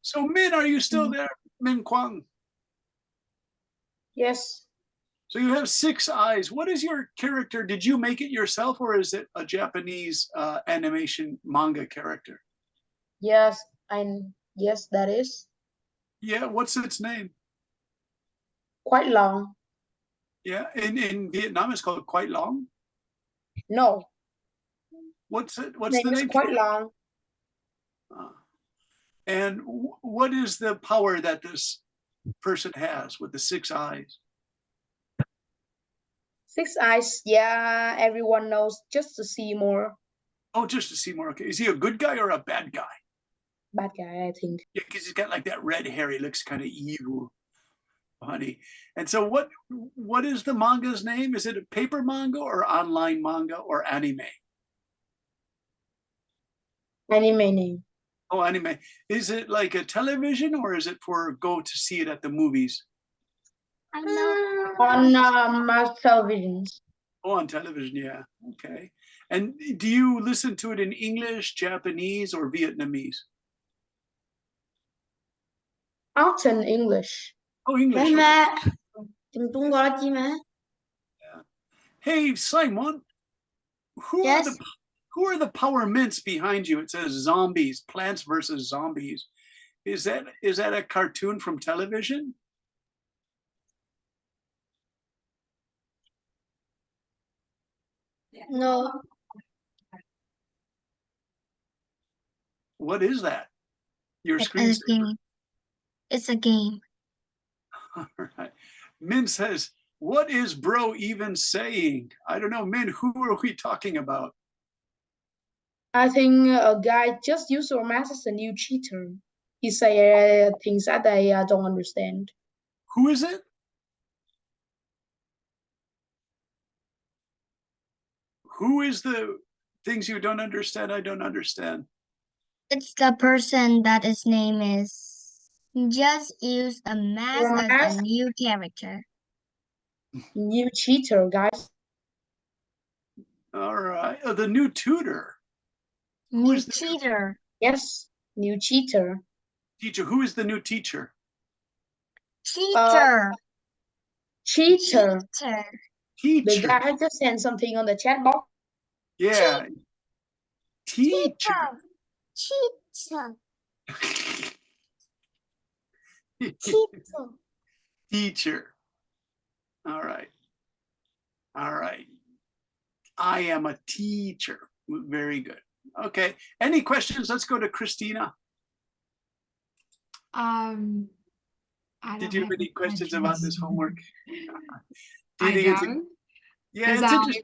Speaker 1: So Min, are you still there? Min Kwang.
Speaker 6: Yes.
Speaker 1: So you have 6 eyes. What is your character? Did you make it yourself or is it a Japanese animation manga character?
Speaker 6: Yes. Yes, that is.
Speaker 1: Yeah, what's its name?
Speaker 6: Quite long.
Speaker 1: Yeah, in Vietnam it's called Quite Long.
Speaker 6: No.
Speaker 1: What's the
Speaker 6: Name is
Speaker 1: name?
Speaker 6: Quite Long.
Speaker 1: And what is the power that this person has with the 6 eyes?
Speaker 6: 6 eyes. Yeah, everyone knows just to see more.
Speaker 1: Oh, just to see more. Okay, is he a good guy or a bad guy?
Speaker 6: Bad guy, I think.
Speaker 1: Yeah, because he's got like that red hair. He looks kind of evil, funny. And so what is the manga's name? Is it a paper manga or online manga or anime?
Speaker 6: Anime name.
Speaker 1: Oh, anime. Is it like a television or is it for go to see it at the movies?
Speaker 2: I know.
Speaker 6: On mass televisions.
Speaker 1: Oh, on television, yeah. Okay. And do you listen to it in English, Japanese, or Vietnamese?
Speaker 6: Often English.
Speaker 1: Oh, English. Okay.
Speaker 11: Chúng có chi mà.
Speaker 1: Hey, Simon, who
Speaker 2: Yes.
Speaker 1: are the power mints behind you? It says zombies, Plants versus Zombies. Is that a cartoon from television?
Speaker 2: No.
Speaker 1: What is that? Your
Speaker 2: It's a
Speaker 1: screensaver.
Speaker 2: game. It's a game.
Speaker 1: All right. Min says, what is bro even saying? I don't know, Min, who are we talking about?
Speaker 6: I think a guy just used romance as a new cheater. He say things that I don't understand.
Speaker 1: Who is it? Who is the things you don't understand? I don't understand.
Speaker 2: It's the person that his name is just use a mask as
Speaker 6: Mask?
Speaker 2: a new character.
Speaker 6: New cheater, guys.
Speaker 1: All right. Oh, the new tutor.
Speaker 2: New
Speaker 1: is the new-
Speaker 2: cheater.
Speaker 6: Yes, new cheater.
Speaker 1: Teacher. Who is the new teacher?
Speaker 2: Cheater.
Speaker 6: Cheater.
Speaker 2: Cheater.
Speaker 6: The
Speaker 1: Teacher.
Speaker 6: guy just sent something on the chat box.
Speaker 1: Yeah. Teacher.
Speaker 2: Cheater. Cheater.
Speaker 1: Teacher. All right. All right. I am a teacher. Very good. Okay. Any questions? Let's go to Christina.
Speaker 9: I
Speaker 1: Did
Speaker 9: don't
Speaker 1: you have
Speaker 9: have
Speaker 1: any questions about this homework? Do you
Speaker 9: I
Speaker 1: think it's
Speaker 9: don't.
Speaker 1: yeah, it's
Speaker 9: Because
Speaker 1: interesting.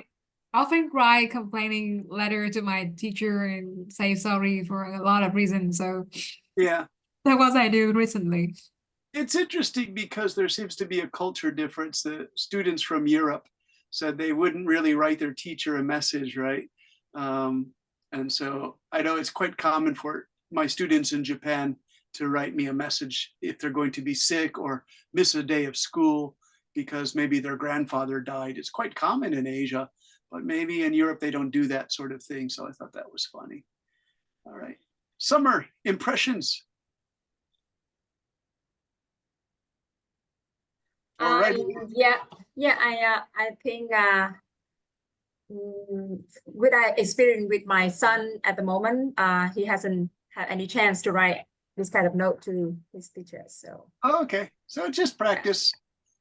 Speaker 9: I often write complaining letter to my teacher and say sorry for a lot of reasons. So
Speaker 1: Yeah.
Speaker 9: that was I do recently.
Speaker 1: It's interesting because there seems to be a culture difference. The students from Europe said they wouldn't really write their teacher a message, right? And so I know it's quite common for my students in Japan to write me a message if they're going to be sick or miss a day of school because maybe their grandfather died. It's quite common in Asia, but maybe in Europe they don't do that sort of thing. So I thought that was funny. All right. Summer impressions. All right.
Speaker 13: I think with I experience with my son at the moment, he hasn't had any chance to write this kind of note to his teacher. So
Speaker 1: Okay, so just practice.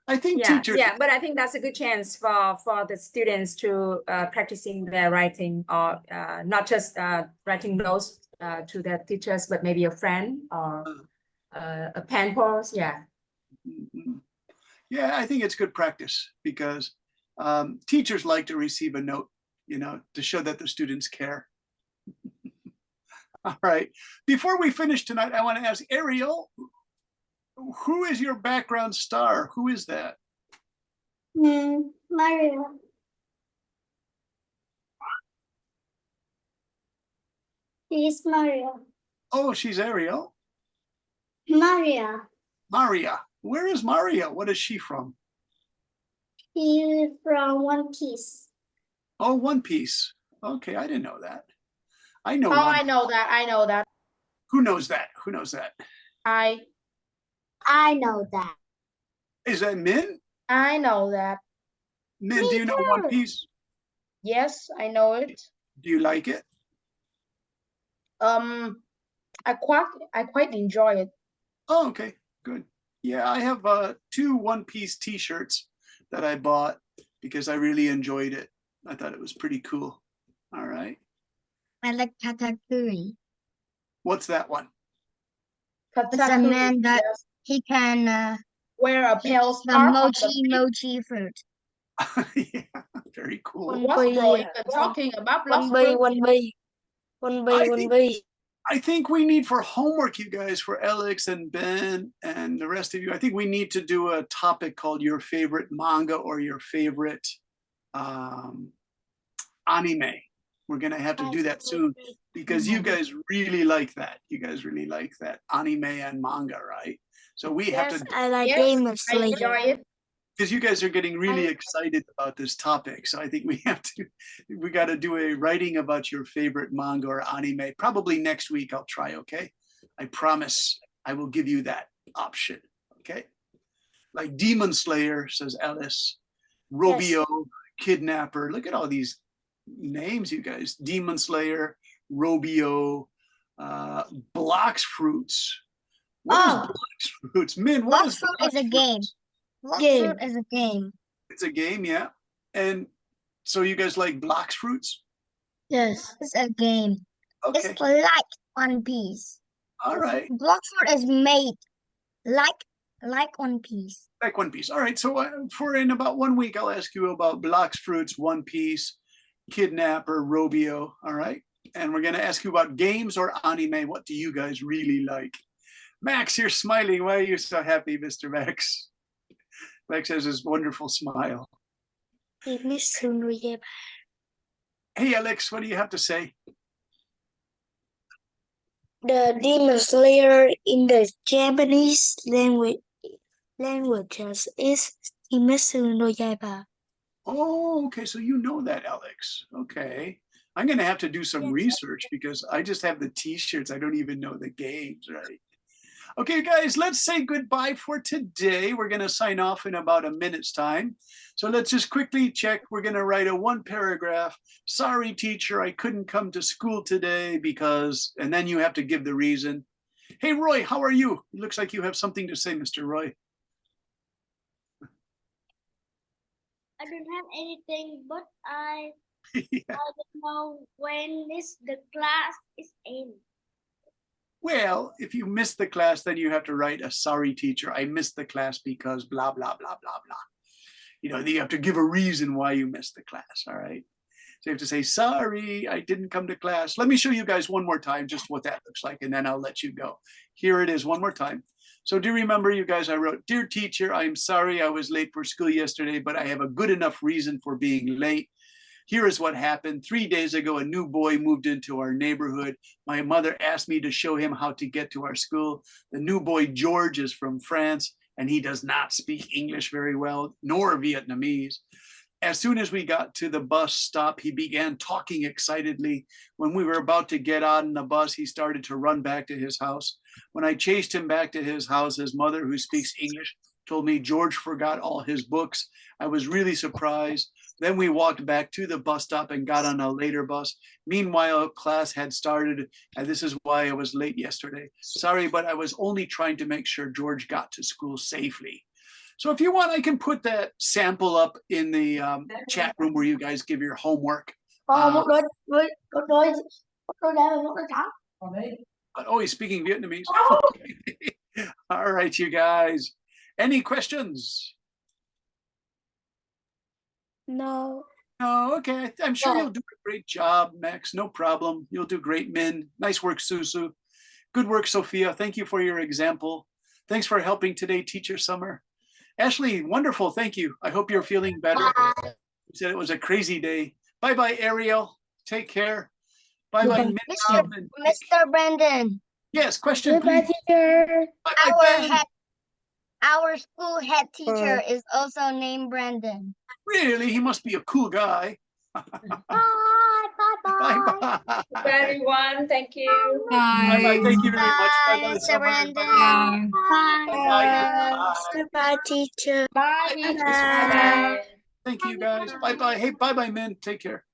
Speaker 1: I think
Speaker 13: yeah,
Speaker 1: teachers.
Speaker 13: yeah, but I think that's a good chance for the students to practicing their writing, or not just writing notes to their teachers, but maybe a friend or a pen pals. Yeah.
Speaker 1: Mhm. Yeah, I think it's good practice because teachers like to receive a note, to show that the students care. All right. Before we finish tonight, I want to ask Ariel, who is your background star? Who is that?
Speaker 2: Mario. He's Mario.
Speaker 1: Oh, she's Ariel.
Speaker 2: Maria.
Speaker 1: Maria. Where is Maria? What is she from?
Speaker 2: He's from One Piece.
Speaker 1: Oh, One Piece. Okay, I didn't know that. I know.
Speaker 6: Oh,
Speaker 1: One
Speaker 6: I know that. I know that.
Speaker 1: Who knows that? Who knows that?
Speaker 6: I
Speaker 2: know that.
Speaker 1: Is that Min?
Speaker 6: I know that.
Speaker 1: Min, do you know One Piece?
Speaker 6: Yes, I know it.
Speaker 1: Do you like it?
Speaker 6: I quite enjoy it.
Speaker 1: Oh, okay, good. Yeah, I have 2 One Piece t-shirts that I bought because I really enjoyed it. I thought it was pretty cool. All right.
Speaker 2: I like Katakuri.
Speaker 1: What's that one?
Speaker 2: It's a man that he can
Speaker 6: wear a pale
Speaker 2: the
Speaker 6: scarf.
Speaker 2: mochi fruit.
Speaker 1: Yeah, very cool.
Speaker 6: What's bro even talking about? Lost fruit?
Speaker 1: I think we need for homework, you guys, for Alex and Ben and the rest of you, I think we need to do a topic called your favorite manga or your favorite anime. We're going to have to do that soon because you guys really like that. You guys really like that anime and manga, right? So we have to.
Speaker 2: I like
Speaker 6: Yes,
Speaker 2: Demon
Speaker 6: I enjoy
Speaker 2: Slayer.
Speaker 6: it.
Speaker 1: because you guys are getting really excited about this topic. So I think we got to do a writing about your favorite manga or anime. Probably next week I'll try, okay? I promise I will give you that option, okay? Like Demon Slayer, says Alice. Robio, Kidnapper. Look at all these names, you guys. Demon Slayer, Robio, Blocks Fruits. What is Blocks Fruits? Min, what is
Speaker 2: Blox Fruit is a game.
Speaker 1: Fruits?
Speaker 2: Blox Fruit is a game.
Speaker 1: It's a game, yeah. And so you guys like Blocks Fruits?
Speaker 3: Yes.
Speaker 2: It's a game.
Speaker 1: Okay.
Speaker 2: It's like One Piece.
Speaker 1: All right.
Speaker 2: Blox Fruit is made like One Piece.
Speaker 1: Like One Piece. All right. So for in about 1 week, I'll ask you about Blocks Fruits, One Piece, Kidnapper, Robio. All right. And we're going to ask you about games or anime. What do you guys really like? Max, you're smiling. Why are you so happy, Mr. Max? Max has his wonderful smile. Hey, Alex, what do you have to say?
Speaker 3: The Demon Slayer in the Japanese language is Kimetsu no Yaiba.
Speaker 1: Oh, okay. So you know that, Alex. Okay. I'm going to have to do some research because I just have the t-shirts. I don't even know the games, right? Okay, guys, let's say goodbye for today. We're going to sign off in about a minute's time. So let's just quickly check. We're going to write a 1 paragraph. Sorry, teacher, I couldn't come to school today because, and then you have to give the reason. Hey, Roy, how are you? It looks like you have something to say, Mr. Roy.
Speaker 2: I don't have anything, but I
Speaker 1: Yeah.
Speaker 2: don't know when the class is in.
Speaker 1: Well, if you miss the class, then you have to write a sorry, teacher. I missed the class because blah, blah, blah, blah, blah. You know, you have to give a reason why you missed the class. All right. So you have to say, sorry, I didn't come to class. Let me show you guys one more time just what that looks like, and then I'll let you go. Here it is one more time. So do you remember, you guys, I wrote, dear teacher, I'm sorry I was late for school yesterday, but I have a good enough reason for being late. Here is what happened. 3 days ago, a new boy moved into our neighborhood. My mother asked me to show him how to get to our school. The new boy, George, is from France, and he does not speak English very well, nor Vietnamese. As soon as we got to the bus stop, he began talking excitedly. When we were about to get on the bus, he started to run back to his house. When I chased him back to his house, his mother, who speaks English, told me George forgot all his books. I was really surprised. Then we walked back to the bus stop and got on a later bus. Meanwhile, class had started, and this is why I was late yesterday. Sorry, but I was only trying to make sure George got to school safely. So if you want, I can put that sample up in the chat room where you guys give your homework. Oh, he's speaking Vietnamese. All right, you guys. Any questions?
Speaker 3: No.
Speaker 1: Oh, okay. I'm sure you'll do a great job, Max. No problem. You'll do great, Min. Nice work, Susu. Good work, Sophia. Thank you for your example. Thanks for helping today, Teacher Summer. Ashley, wonderful. Thank you. I hope you're feeling better. You said it was a crazy day. Bye-bye, Ariel. Take care. Bye-bye,
Speaker 2: Mr. Brandon.
Speaker 1: Yes, question,
Speaker 3: Goodbye,
Speaker 1: please.
Speaker 3: teacher.
Speaker 2: Our school head teacher is also named Brandon.
Speaker 1: Really? He must be a cool guy.
Speaker 2: Bye.
Speaker 1: Bye-bye.
Speaker 13: Bye, everyone. Thank you.
Speaker 9: Bye.
Speaker 1: Bye-bye. Thank you very much. Bye-bye,
Speaker 2: Mr.
Speaker 1: Summer.
Speaker 2: Brandon.
Speaker 9: Bye.
Speaker 1: Bye-bye.
Speaker 3: Goodbye, teacher.
Speaker 2: Bye.
Speaker 1: Thank you, guys. Bye-bye. Hey, bye-bye, Min. Take care.